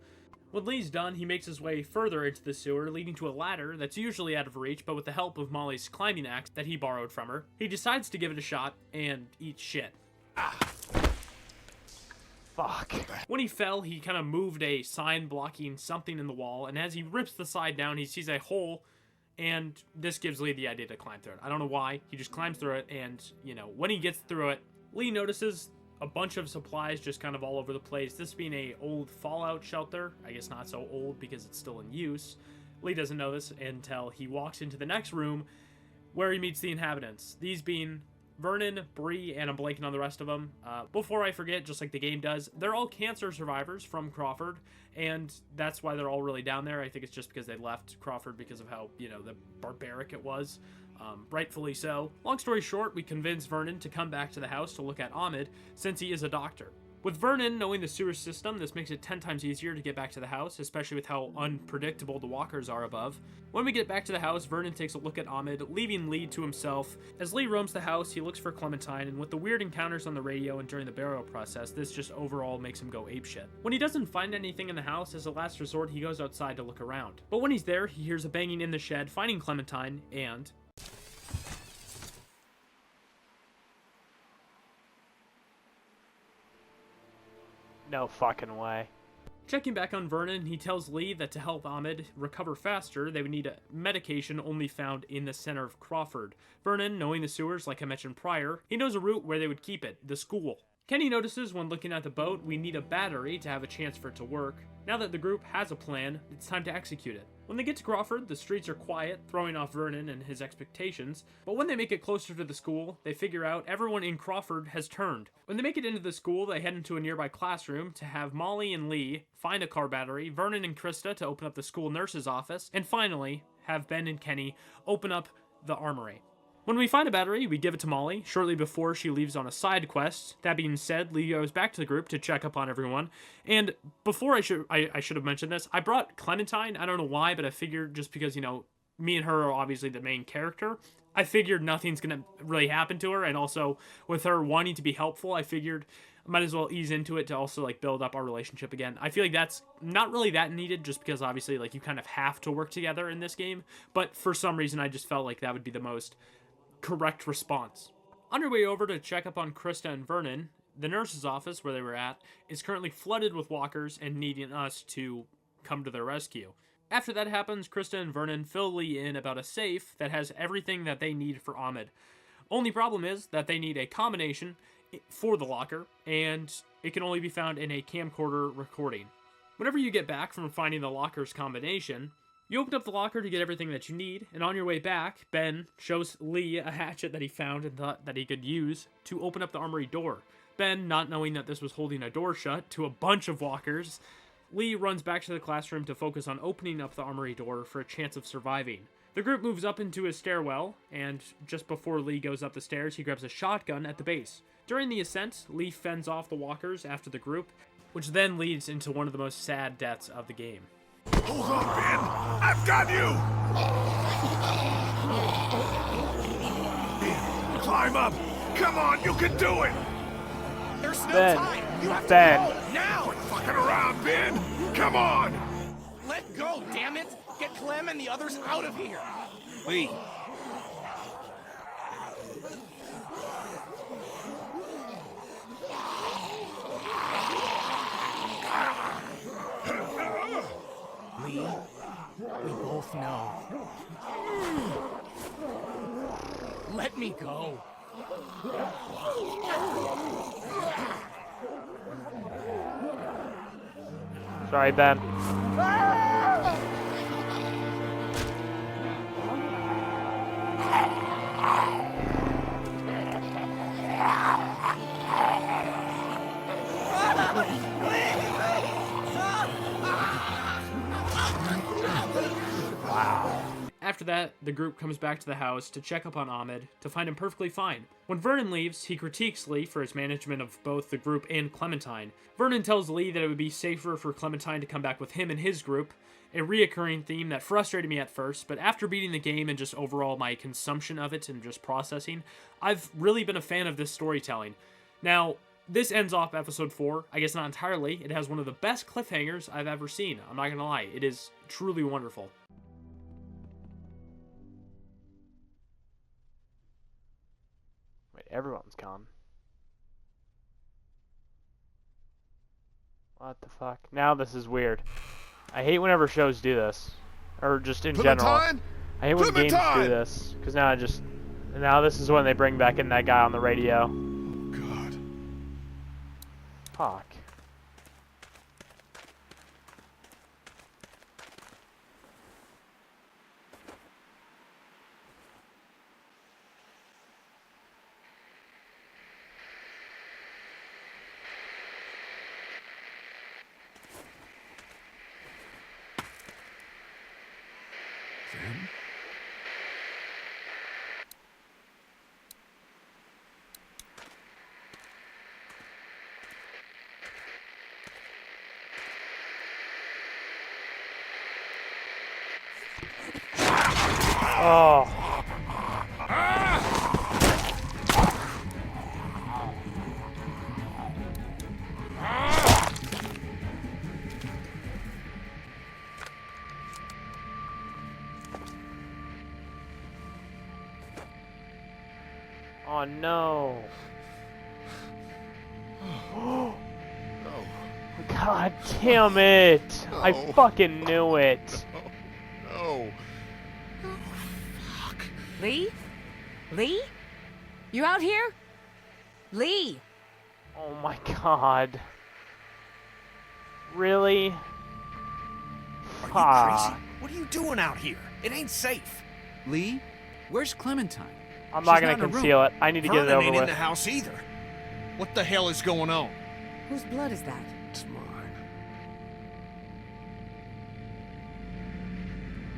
When Lee's done, he makes his way further into the sewer, leading to a ladder that's usually out of reach, but with the help of Molly's climbing axe that he borrowed from her, he decides to give it a shot and eat shit. Fuck. When he fell, he kind of moved a sign blocking something in the wall, and as he rips the side down, he sees a hole, and this gives Lee the idea to climb through it. I don't know why, he just climbs through it, and, when he gets through it, Lee notices a bunch of supplies just kind of all over the place. This being a old fallout shelter. I guess not so old because it's still in use. Lee doesn't know this until he walks into the next room where he meets the inhabitants. These being Vernon, Bree, and I'm blanking on the rest of them. Before I forget, just like the game does, they're all cancer survivors from Crawford, and that's why they're all really down there. I think it's just because they left Crawford because of how, the barbaric it was. Rightfully so. Long story short, we convince Vernon to come back to the house to look at Ahmed, since he is a doctor. With Vernon knowing the sewer system, this makes it 10 times easier to get back to the house, especially with how unpredictable the walkers are above. When we get back to the house, Vernon takes a look at Ahmed, leaving Lee to himself. As Lee roams the house, he looks for Clementine, and with the weird encounters on the radio and during the burial process, this just overall makes him go apeshit. When he doesn't find anything in the house, as a last resort, he goes outside to look around. But when he's there, he hears a banging in the shed, finding Clementine, and No fucking way. checking back on Vernon, he tells Lee that to help Ahmed recover faster, they would need a medication only found in the center of Crawford. Vernon, knowing the sewers like I mentioned prior, he knows a route where they would keep it, the school. Kenny notices when looking at the boat, we need a battery to have a chance for it to work. Now that the group has a plan, it's time to execute it. When they get to Crawford, the streets are quiet, throwing off Vernon and his expectations. But when they make it closer to the school, they figure out everyone in Crawford has turned. When they make it into the school, they head into a nearby classroom to have Molly and Lee find a car battery, Vernon and Krista to open up the school nurse's office, and finally, have Ben and Kenny open up the armory. When we find a battery, we give it to Molly, shortly before she leaves on a side quest. That being said, Lee goes back to the group to check up on everyone. And before I should have mentioned this, I brought Clementine. I don't know why, but I figured just because, me and her are obviously the main character, I figured nothing's going to really happen to her. And also, with her wanting to be helpful, I figured I might as well ease into it to also, build up our relationship again. I feel like that's not really that needed, just because, obviously, you kind of have to work together in this game. But for some reason, I just felt like that would be the most correct response. On our way over to check up on Krista and Vernon, the nurse's office where they were at is currently flooded with walkers and needing us to come to their rescue. After that happens, Krista and Vernon fill Lee in about a safe that has everything that they need for Ahmed. Only problem is that they need a combination for the locker, and it can only be found in a camcorder recording. Whenever you get back from finding the locker's combination, you open up the locker to get everything that you need, and on your way back, Ben shows Lee a hatchet that he found and thought that he could use to open up the armory door. Ben, not knowing that this was holding a door shut to a bunch of walkers, Lee runs back to the classroom to focus on opening up the armory door for a chance of surviving. The group moves up into a stairwell, and just before Lee goes up the stairs, he grabs a shotgun at the base. During the ascent, Lee fends off the walkers after the group, which then leads into one of the most sad deaths of the game. Hold on, Ben! I've got you! Ben, climb up! Come on, you can do it! There's no Ben. time! You have to Ben. go now! Quit fucking around, Ben! Come on! Let go, damn it! Get Clem and the others out of here! Lee. Lee, we both know. Let me go. Sorry, Ben. After that, the group comes back to the house to check up on Ahmed to find him perfectly fine. When Vernon leaves, he critiques Lee for his management of both the group and Clementine. Vernon tells Lee that it would be safer for Clementine to come back with him and his group, a reoccurring theme that frustrated me at first, but after beating the game and just overall my consumption of it and just processing, I've really been a fan of this storytelling. Now, This ends off episode 4. I guess not entirely. It has one of the best cliffhangers I've ever seen. I'm not gonna lie. It is truly wonderful. Wait, everyone's gone. What the fuck? Now this is weird. I hate whenever shows do this. Or just in general. I hate when games do this. Because now this is when they bring back in that guy on the radio. Oh, God. Fuck. Oh. Oh no. No. God damn it. No. I fucking knew it. No. Lee? Lee? You out here? Lee! Oh my god. Really? Are you Fuck. crazy? What are you doing out here? It ain't safe. Lee, where's Clementine? I'm not She's gonna in her room. conceal it. I need to get it Vernon over ain't in with. the house either. What the hell is going on? Whose blood is that? It's mine.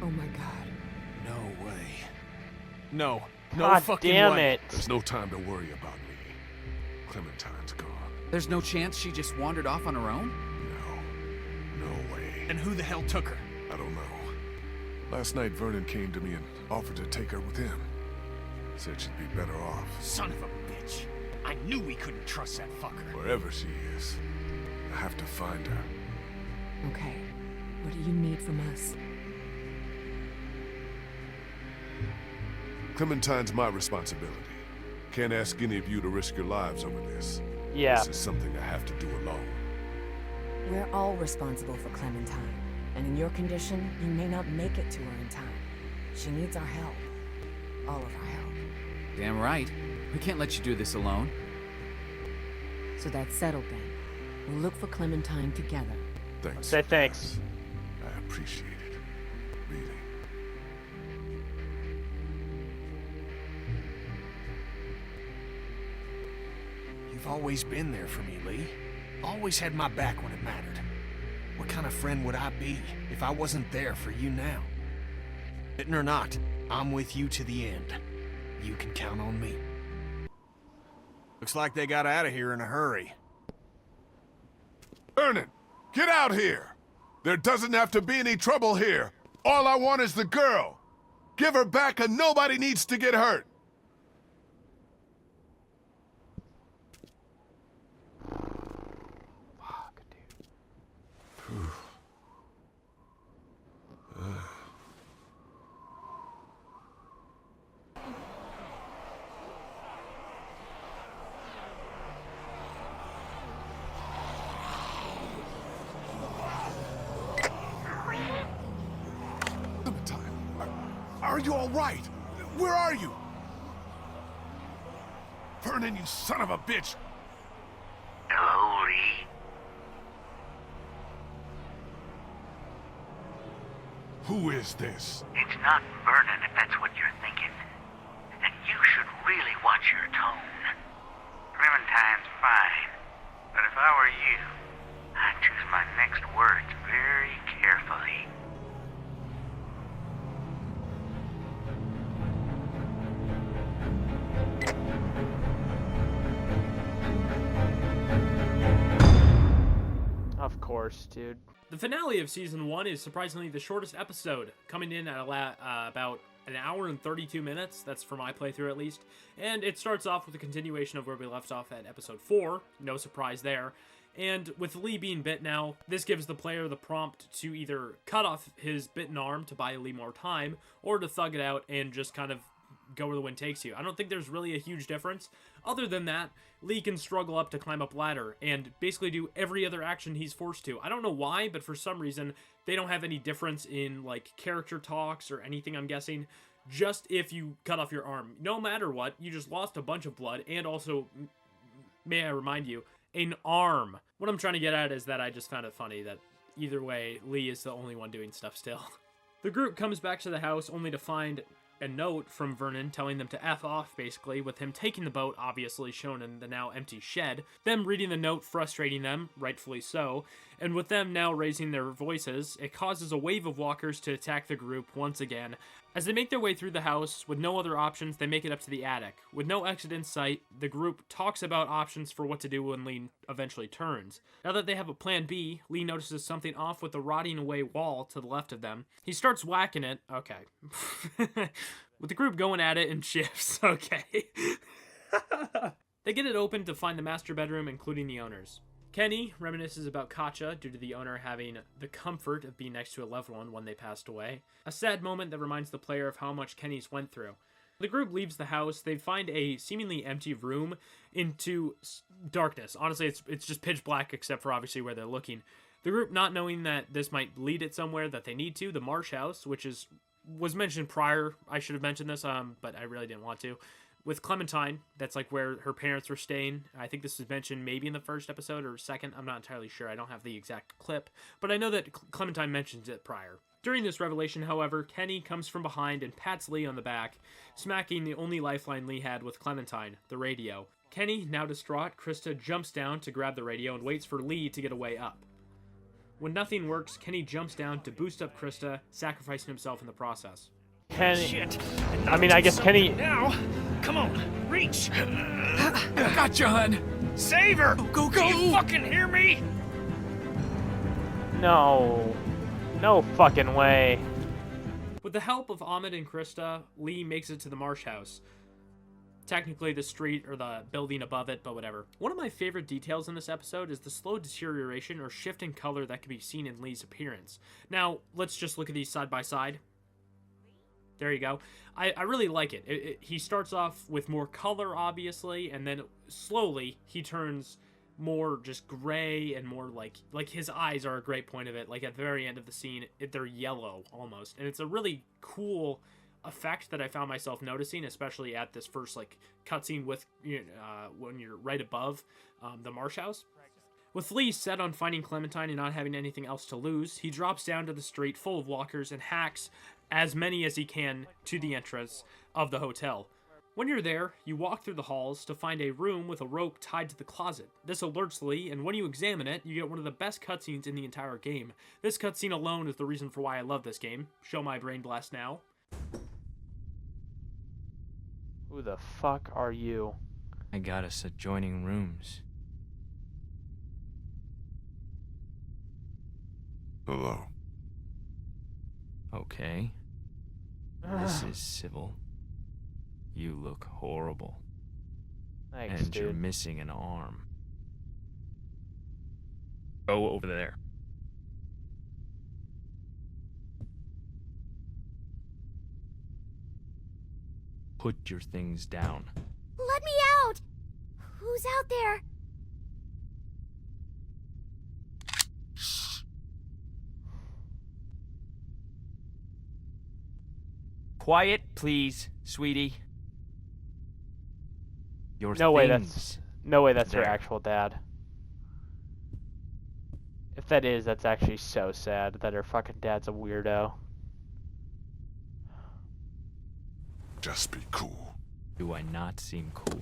Oh my god. No way. No. No God fucking damn way. it. There's no time to worry about me. Clementine's gone. There's no chance she just wandered off on her own? No. No way. And who the hell took her? I don't know. Last night, Vernon came to me and offered to take her with him. Said she'd be better off. Son of a bitch. I knew we couldn't trust that fucker. Wherever she is, I have to find her. Okay. What do you need from us? Clementine's my responsibility. Can't ask any of you to risk your lives over this. Yeah. This is something I have to do alone. We're all responsible for Clementine. And in your condition, you may not make it to her in time. She needs our help. All of our help. Damn right. We can't let you do this alone. So that's settled then. We'll look for Clementine together. Thanks. Say thanks. I appreciate it. Really. You've always been there for me, Lee. Always had my back when it mattered. What kind of friend would I be if I wasn't there for you now? Fitting or not, I'm with you to the end. You can count on me. Looks like they got out of here in a hurry. Vernon, get out here! There doesn't have to be any trouble here. All I want is the girl. Give her back and nobody needs to get hurt. Fuck, dude. Are you all right? Where are you? Vernon, you son of a bitch! Hello, Lee. Who is this? It's not Vernon, if that's what you're thinking. And you should really watch your tone. Clementine's fine, but if I were you, I'd choose my next words very carefully. Of course. course, dude. The finale of Season 1 is surprisingly the shortest episode, coming in at about an hour and 32 minutes. That's for my playthrough, at least. And it starts off with a continuation of where we left off at Episode 4. No surprise there. And with Lee being bit now, this gives the player the prompt to either cut off his bitten arm to buy Lee more time, or to thug it out and just kind of go where the wind takes you. I don't think there's really a huge difference. Other than that, Lee can struggle up to climb up ladder and basically do every other action he's forced to. I don't know why, but for some reason, they don't have any difference in, like, character talks or anything, I'm guessing. Just if you cut off your arm. No matter what, you just lost a bunch of blood, and also, may I remind you, an arm. What I'm trying to get at is that I just found it funny that either way, Lee is the only one doing stuff still. The group comes back to the house only to find a note from Vernon telling them to F off, basically, with him taking the boat, obviously shown in the now empty shed, them reading the note frustrating them, rightfully so, and with them now raising their voices, it causes a wave of walkers to attack the group once again. As they make their way through the house, with no other options, they make it up to the attic. With no exit in sight, the group talks about options for what to do when Lee eventually turns. Now that they have a plan B, Lee notices something off with the rotting away wall to the left of them. He starts whacking it. Okay. With the group going at it in shifts. Okay. They get it open to find the master bedroom, including the owners. Kenny reminisces about Katja due to the owner having the comfort of being next to a loved one when they passed away. A sad moment that reminds the player of how much Kenny's went through. The group leaves the house. They find a seemingly empty room into darkness. Honestly, it's just pitch black except for obviously where they're looking. The group, not knowing that this might lead it somewhere that they need to, the Marsh House, which was mentioned prior. I should have mentioned this, but I really didn't want to. With Clementine, that's like where her parents were staying. I think this was mentioned maybe in the first episode or second. I'm not entirely sure. I don't have the exact clip, but I know that Clementine mentions it prior. During this revelation, however, Kenny comes from behind and pats Lee on the back, smacking the only lifeline Lee had with Clementine, the radio. Kenny, now distraught, Krista jumps down to grab the radio and waits for Lee to get a way up. When nothing works, Kenny jumps down to boost up Krista, sacrificing himself in the process. Kenny. Shit. I mean, I guess Kenny. Now, come on, reach. Gotcha, hun. Save her. Go. Do you fucking hear me? No. No fucking way. With the help of Ahmed and Krista, Lee makes it to the Marsh House. Technically the street or the building above it, but whatever. One of my favorite details in this episode is the slow deterioration or shift in color that can be seen in Lee's appearance. Now, let's just look at these side by side. There you go. I really like it. He starts off with more color, obviously, and then slowly he turns more just gray and more like his eyes are a great point of it. Like at the very end of the scene, they're yellow almost. And it's a really cool effect that I found myself noticing, especially at this first like cutscene with when you're right above the Marsh House. With Lee set on finding Clementine and not having anything else to lose, he drops down to the street full of walkers and hacks as many as he can to the entrance of the hotel. When you're there, you walk through the halls to find a room with a rope tied to the closet. This alerts Lee, and when you examine it, you get one of the best cutscenes in the entire game. This cutscene alone is the reason for why I love this game. Show my brain blast now. Who the fuck are you? I got us adjoining rooms. Hello. Okay. This is civil. You look horrible. Thanks, and dude. you're missing an arm. Go over there. Put your things down. Let me out! Who's out there? Quiet, please, sweetie. Your No way things. that's her there. actual dad. If that is, that's actually so sad that her fucking dad's a weirdo. Just be cool. Do I not seem cool?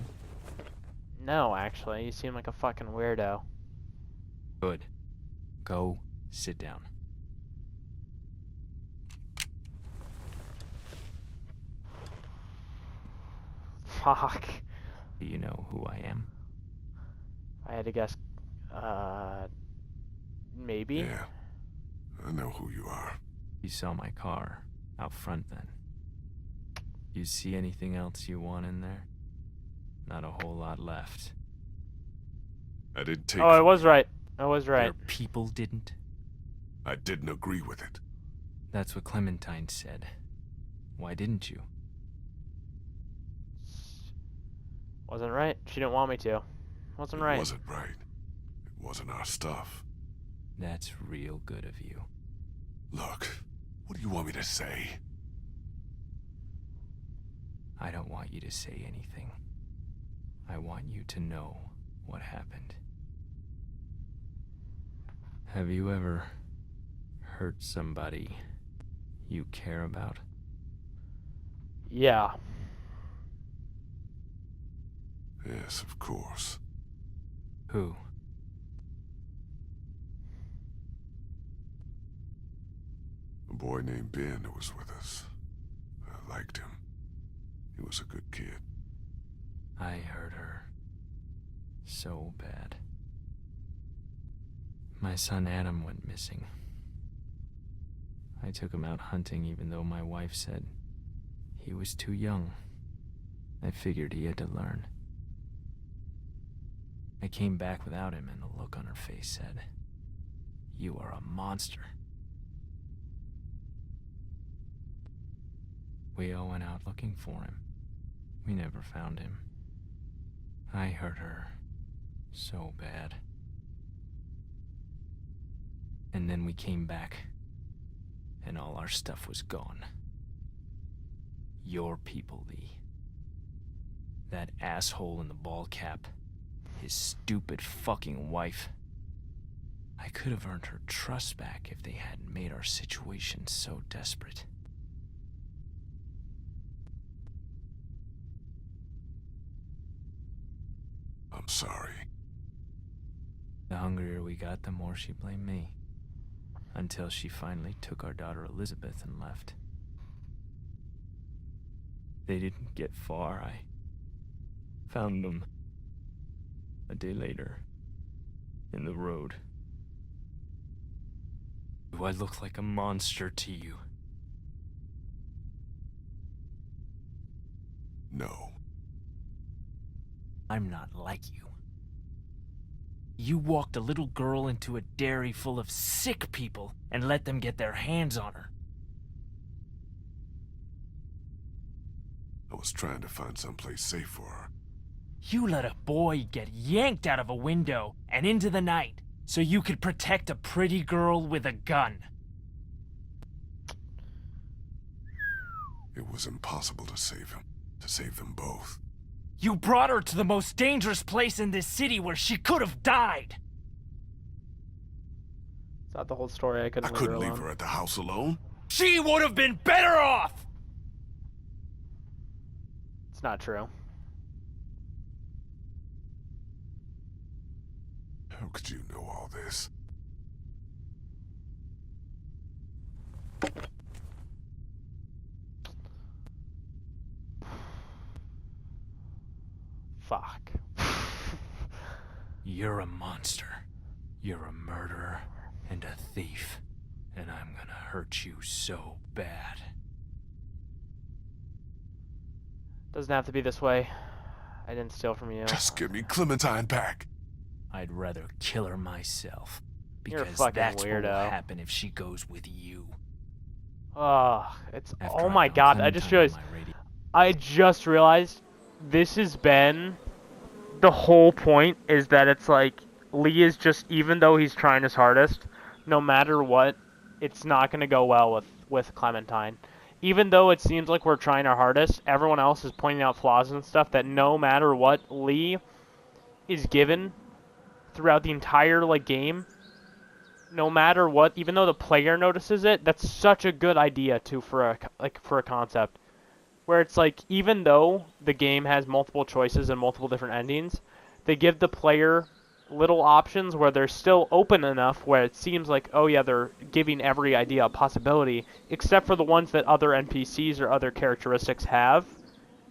No, actually, you seem like a fucking weirdo. Good. Go sit down. Fuck. Do you know who I am? I had to guess, Maybe. Yeah, I know who you are. You saw my car out front then. You see anything else you want in there? Not a whole lot left. I didn't take. Oh, I was right. I was right. Your people didn't? I didn't agree with it. That's what Clementine said. Why didn't you? Wasn't right. She didn't want me to. Wasn't right. It wasn't right. It wasn't our stuff. That's real good of you. Look, what do you want me to say? I don't want you to say anything. I want you to know what happened. Have you ever hurt somebody you care about? Yeah. Yes, of course. Who? A boy named Ben who was with us. I liked him. He was a good kid. I hurt her. So bad. My son Adam went missing. I took him out hunting even though my wife said he was too young. I figured he had to learn. I came back without him and the look on her face said, "You are a monster." We all went out looking for him. We never found him. I hurt her so bad. And then we came back, and all our stuff was gone. Your people, Lee. That asshole in the ball cap. His stupid fucking wife. I could have earned her trust back if they hadn't made our situation so desperate. I'm sorry. The hungrier we got, the more she blamed me. Until she finally took our daughter Elizabeth and left. They didn't get far. I found them a day later in the road. Do I look like a monster to you? No. I'm not like you. You walked a little girl into a dairy full of sick people and let them get their hands on her. I was trying to find someplace safe for her. You let a boy get yanked out of a window and into the night so you could protect a pretty girl with a gun. It was impossible to save him, to save them both. You brought her to the most dangerous place in this city where she could have died. It's not the whole story. I couldn't leave her at the house alone. She would have been better off! It's not true. How could you know all this? Fuck. You're a monster. You're a murderer and a thief. And I'm gonna hurt you so bad. Doesn't have to be this way. I didn't steal from you. Just give me Clementine back. I'd rather kill her myself. You're a Because fucking that's what will weirdo. happen if she goes with you. Oh, it's... After oh I my found god, I just Clementine realized... on my radio- I just realized this has been... The whole point is that it's like, Lee is just, even though he's trying his hardest, no matter what, it's not going to go well with Clementine. Even though it seems like we're trying our hardest, everyone else is pointing out flaws and stuff that no matter what Lee is given throughout the entire game, no matter what, even though the player notices it, that's such a good idea too for a concept. Where it's like, even though the game has multiple choices and multiple different endings, they give the player little options where they're still open enough where it seems like, oh yeah, they're giving every idea a possibility, except for the ones that other NPCs or other characteristics have.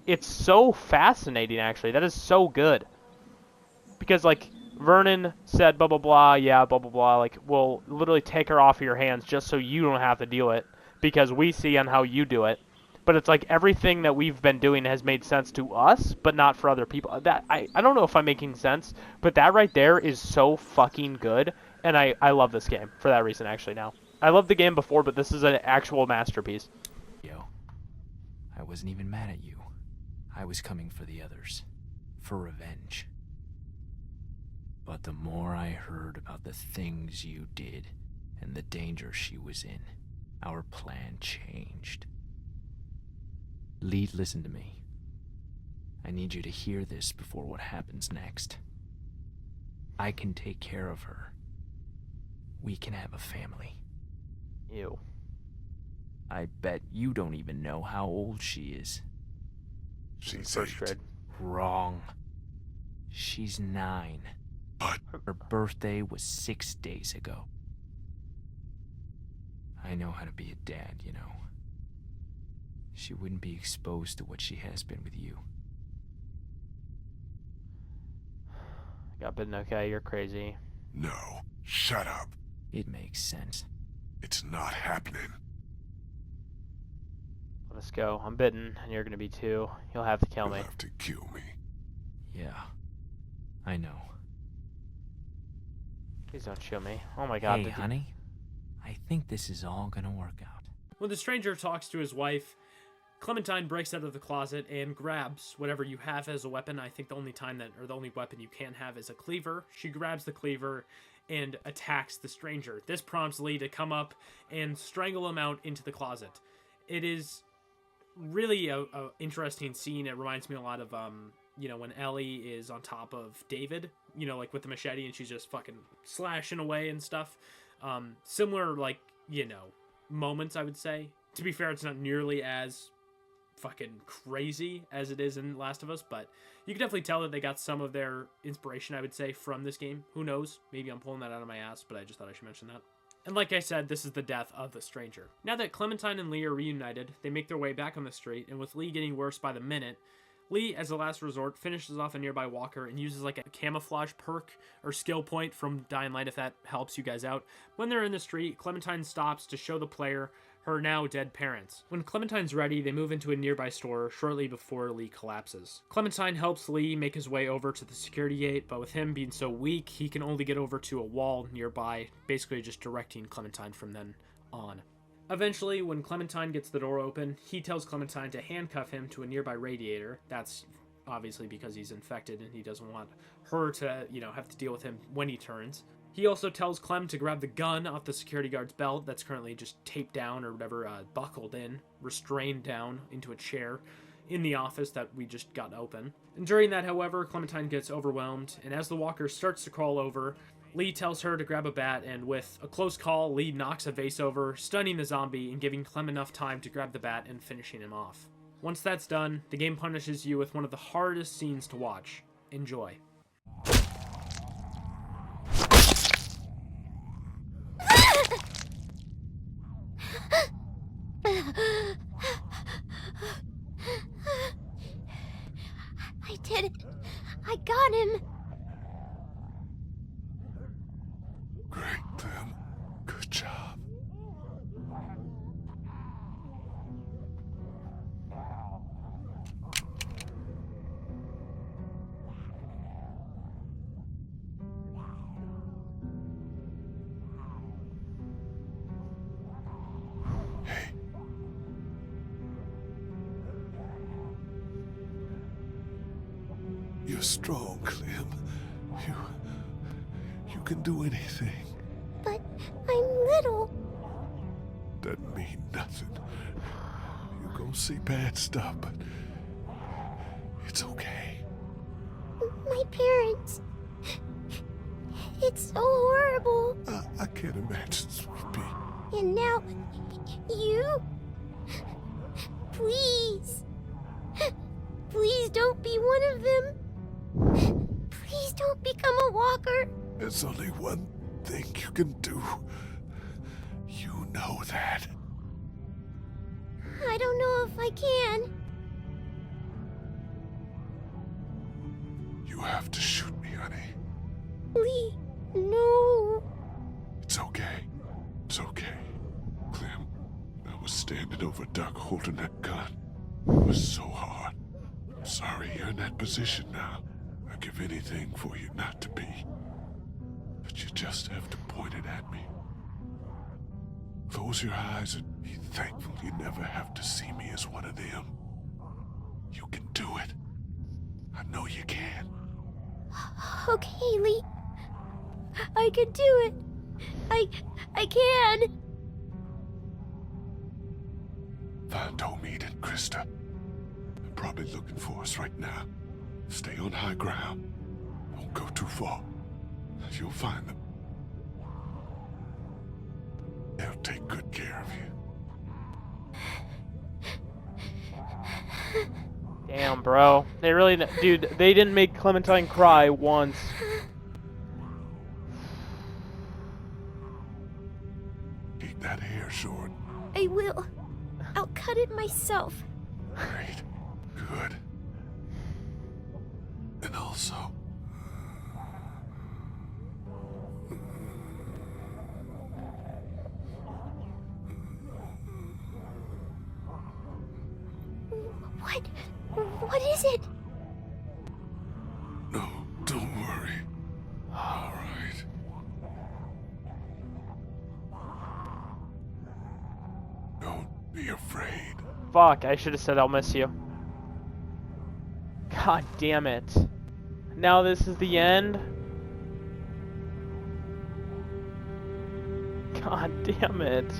It's so fascinating, actually. That is so good. Because, Vernon said blah, blah, blah, yeah, blah, blah, blah. Like, we'll literally take her off of your hands just so you don't have to do it because we see on how you do it. But it's like everything that we've been doing has made sense to us, but not for other people. That I don't know if I'm making sense, but that right there is so fucking good, and I love this game for that reason, actually, now. I loved the game before, but this is an actual masterpiece. Yo, I wasn't even mad at you. I was coming for the others. For revenge. But the more I heard about the things you did and the danger she was in, our plan changed. Lee, listen to me. I need you to hear this before what happens next. I can take care of her. We can have a family. Ew. I bet you don't even know how old she is. She's First 8. grade. Wrong. She's 9. But Her birthday was 6 days ago. I know how to be a dad, you know. She wouldn't be exposed to what she has been with you. Got bitten, okay, you're crazy. no, shut up. It makes sense. It's not happening. Let us go. I'm bitten, and you're gonna be too. You'll have to kill You'll me. have to kill me. Yeah, I know. Please don't shoot me. Oh my god. Hey, honey, I think this is all gonna work out. When the stranger talks to his wife, Clementine breaks out of the closet and grabs whatever you have as a weapon. I think the only weapon you can have is a cleaver. She grabs the cleaver and attacks the stranger. This prompts Lee to come up and strangle him out into the closet. It is really a interesting scene. It reminds me a lot of when Ellie is on top of David, like with the machete, and she's just fucking slashing away and stuff. Similar, moments, I would say. To be fair, it's not nearly as fucking crazy as it is in Last of Us, but you can definitely tell that they got some of their inspiration, I would say, from this game. Who knows? Maybe I'm pulling that out of my ass, but I just thought I should mention that. And like I said, this is the death of the stranger. Now that Clementine and Lee are reunited, they make their way back on the street, and with Lee getting worse by the minute, Lee, as a last resort, finishes off a nearby walker and uses like a camouflage perk or skill point from Dying Light if that helps you guys out. When they're in the street, Clementine stops to show the player her now dead parents. When Clementine's ready, they move into a nearby store shortly before Lee collapses. Clementine helps Lee make his way over to the security gate, but with him being so weak, he can only get over to a wall nearby, basically just directing Clementine from then on. Eventually, when Clementine gets the door open, he tells Clementine to handcuff him to a nearby radiator. That's obviously because he's infected and he doesn't want her to, have to deal with him when he turns. He also tells Clem to grab the gun off the security guard's belt that's currently just taped down or whatever, buckled in, restrained down into a chair in the office that we just got open. And during that, however, Clementine gets overwhelmed, and as the walker starts to crawl over, Lee tells her to grab a bat, and with a close call, Lee knocks a vase over, stunning the zombie and giving Clem enough time to grab the bat and finishing him off. Once that's done, the game punishes you with one of the hardest scenes to watch. Enjoy. I did it. I got him. Great, Clem. Good job. Hey. You're strong, Clem. You can do anything. But I'm little. Doesn't mean nothing. You're gonna see bad stuff, but it's okay. My parents. It's so horrible. I can't imagine, sweet pea. And now, you? Please. Please don't be one of them. Please don't become a walker. There's only one thing you can do. You know that. I don't know if I can. You have to shoot me, honey. Lee, no. It's okay. It's okay. Clem, I was standing over Doc holding that gun. It was so hard. I'm sorry you're in that position now. I'd give anything for you not to be. But you just have to point it at me. Close your eyes and be thankful you never have to see me as one of them. You can do it. I know you can. Okay, Lee. I can do it. I can. Find Omid and Krista. They're probably looking for us right now. Stay on high ground. Don't go too far. You'll find them. They'll take good care of you. Damn, bro. They really, dude, they didn't make Clementine cry once. Keep that hair short. I will. I'll cut it myself. Great. Good. And also... What is it? No, don't worry. All right. Don't be afraid. Fuck, I should have said I'll miss you. God damn it. Now this is the end? God damn it.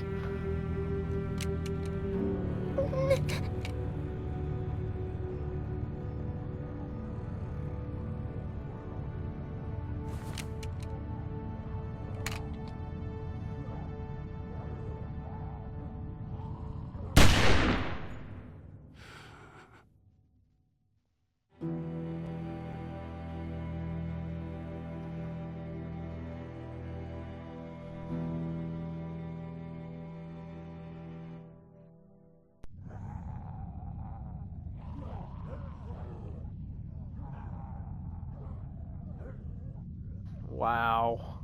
Wow.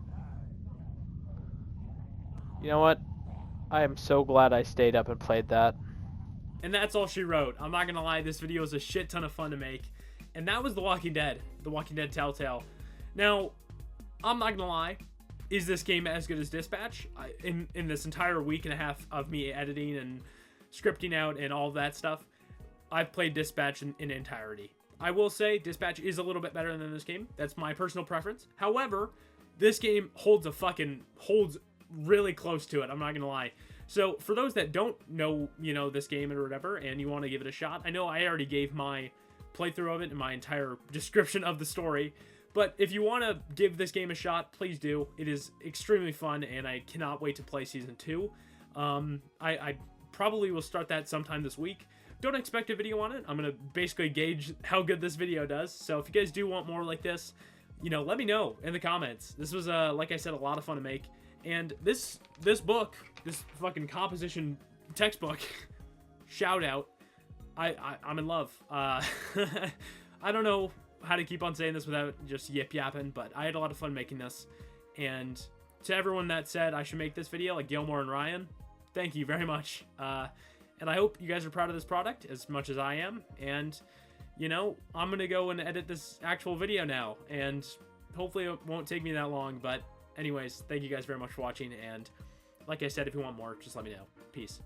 You know what? I am so glad I stayed up and played that. And that's all she wrote. I'm not gonna lie, this video was a shit ton of fun to make. And that was The Walking Dead Telltale. Now, I'm not gonna lie, is this game as good as Dispatch? In this entire week and a half of me editing and scripting out and all that stuff, I've played Dispatch in entirety. I will say Dispatch is a little bit better than this game. That's my personal preference. However, this game holds really close to it. I'm not gonna lie. So for those that don't know, this game or whatever, and you want to give it a shot, I know I already gave my playthrough of it and my entire description of the story. But if you want to give this game a shot, please do. It is extremely fun, and I cannot wait to play Season 2. I probably will start that sometime this week. Don't expect a video on it. I'm going to basically gauge how good this video does. So if you guys do want more like this, let me know in the comments. This was, like I said, a lot of fun to make. And this book, this fucking composition textbook, shout out, I'm in love. I don't know how to keep on saying this without just yip-yapping, but I had a lot of fun making this. And to everyone that said I should make this video, like Gilmore and Ryan, thank you very much. And I hope you guys are proud of this product as much as I am. And, I'm going to go and edit this actual video now. And hopefully it won't take me that long. But anyways, thank you guys very much for watching. And like I said, if you want more, just let me know. Peace.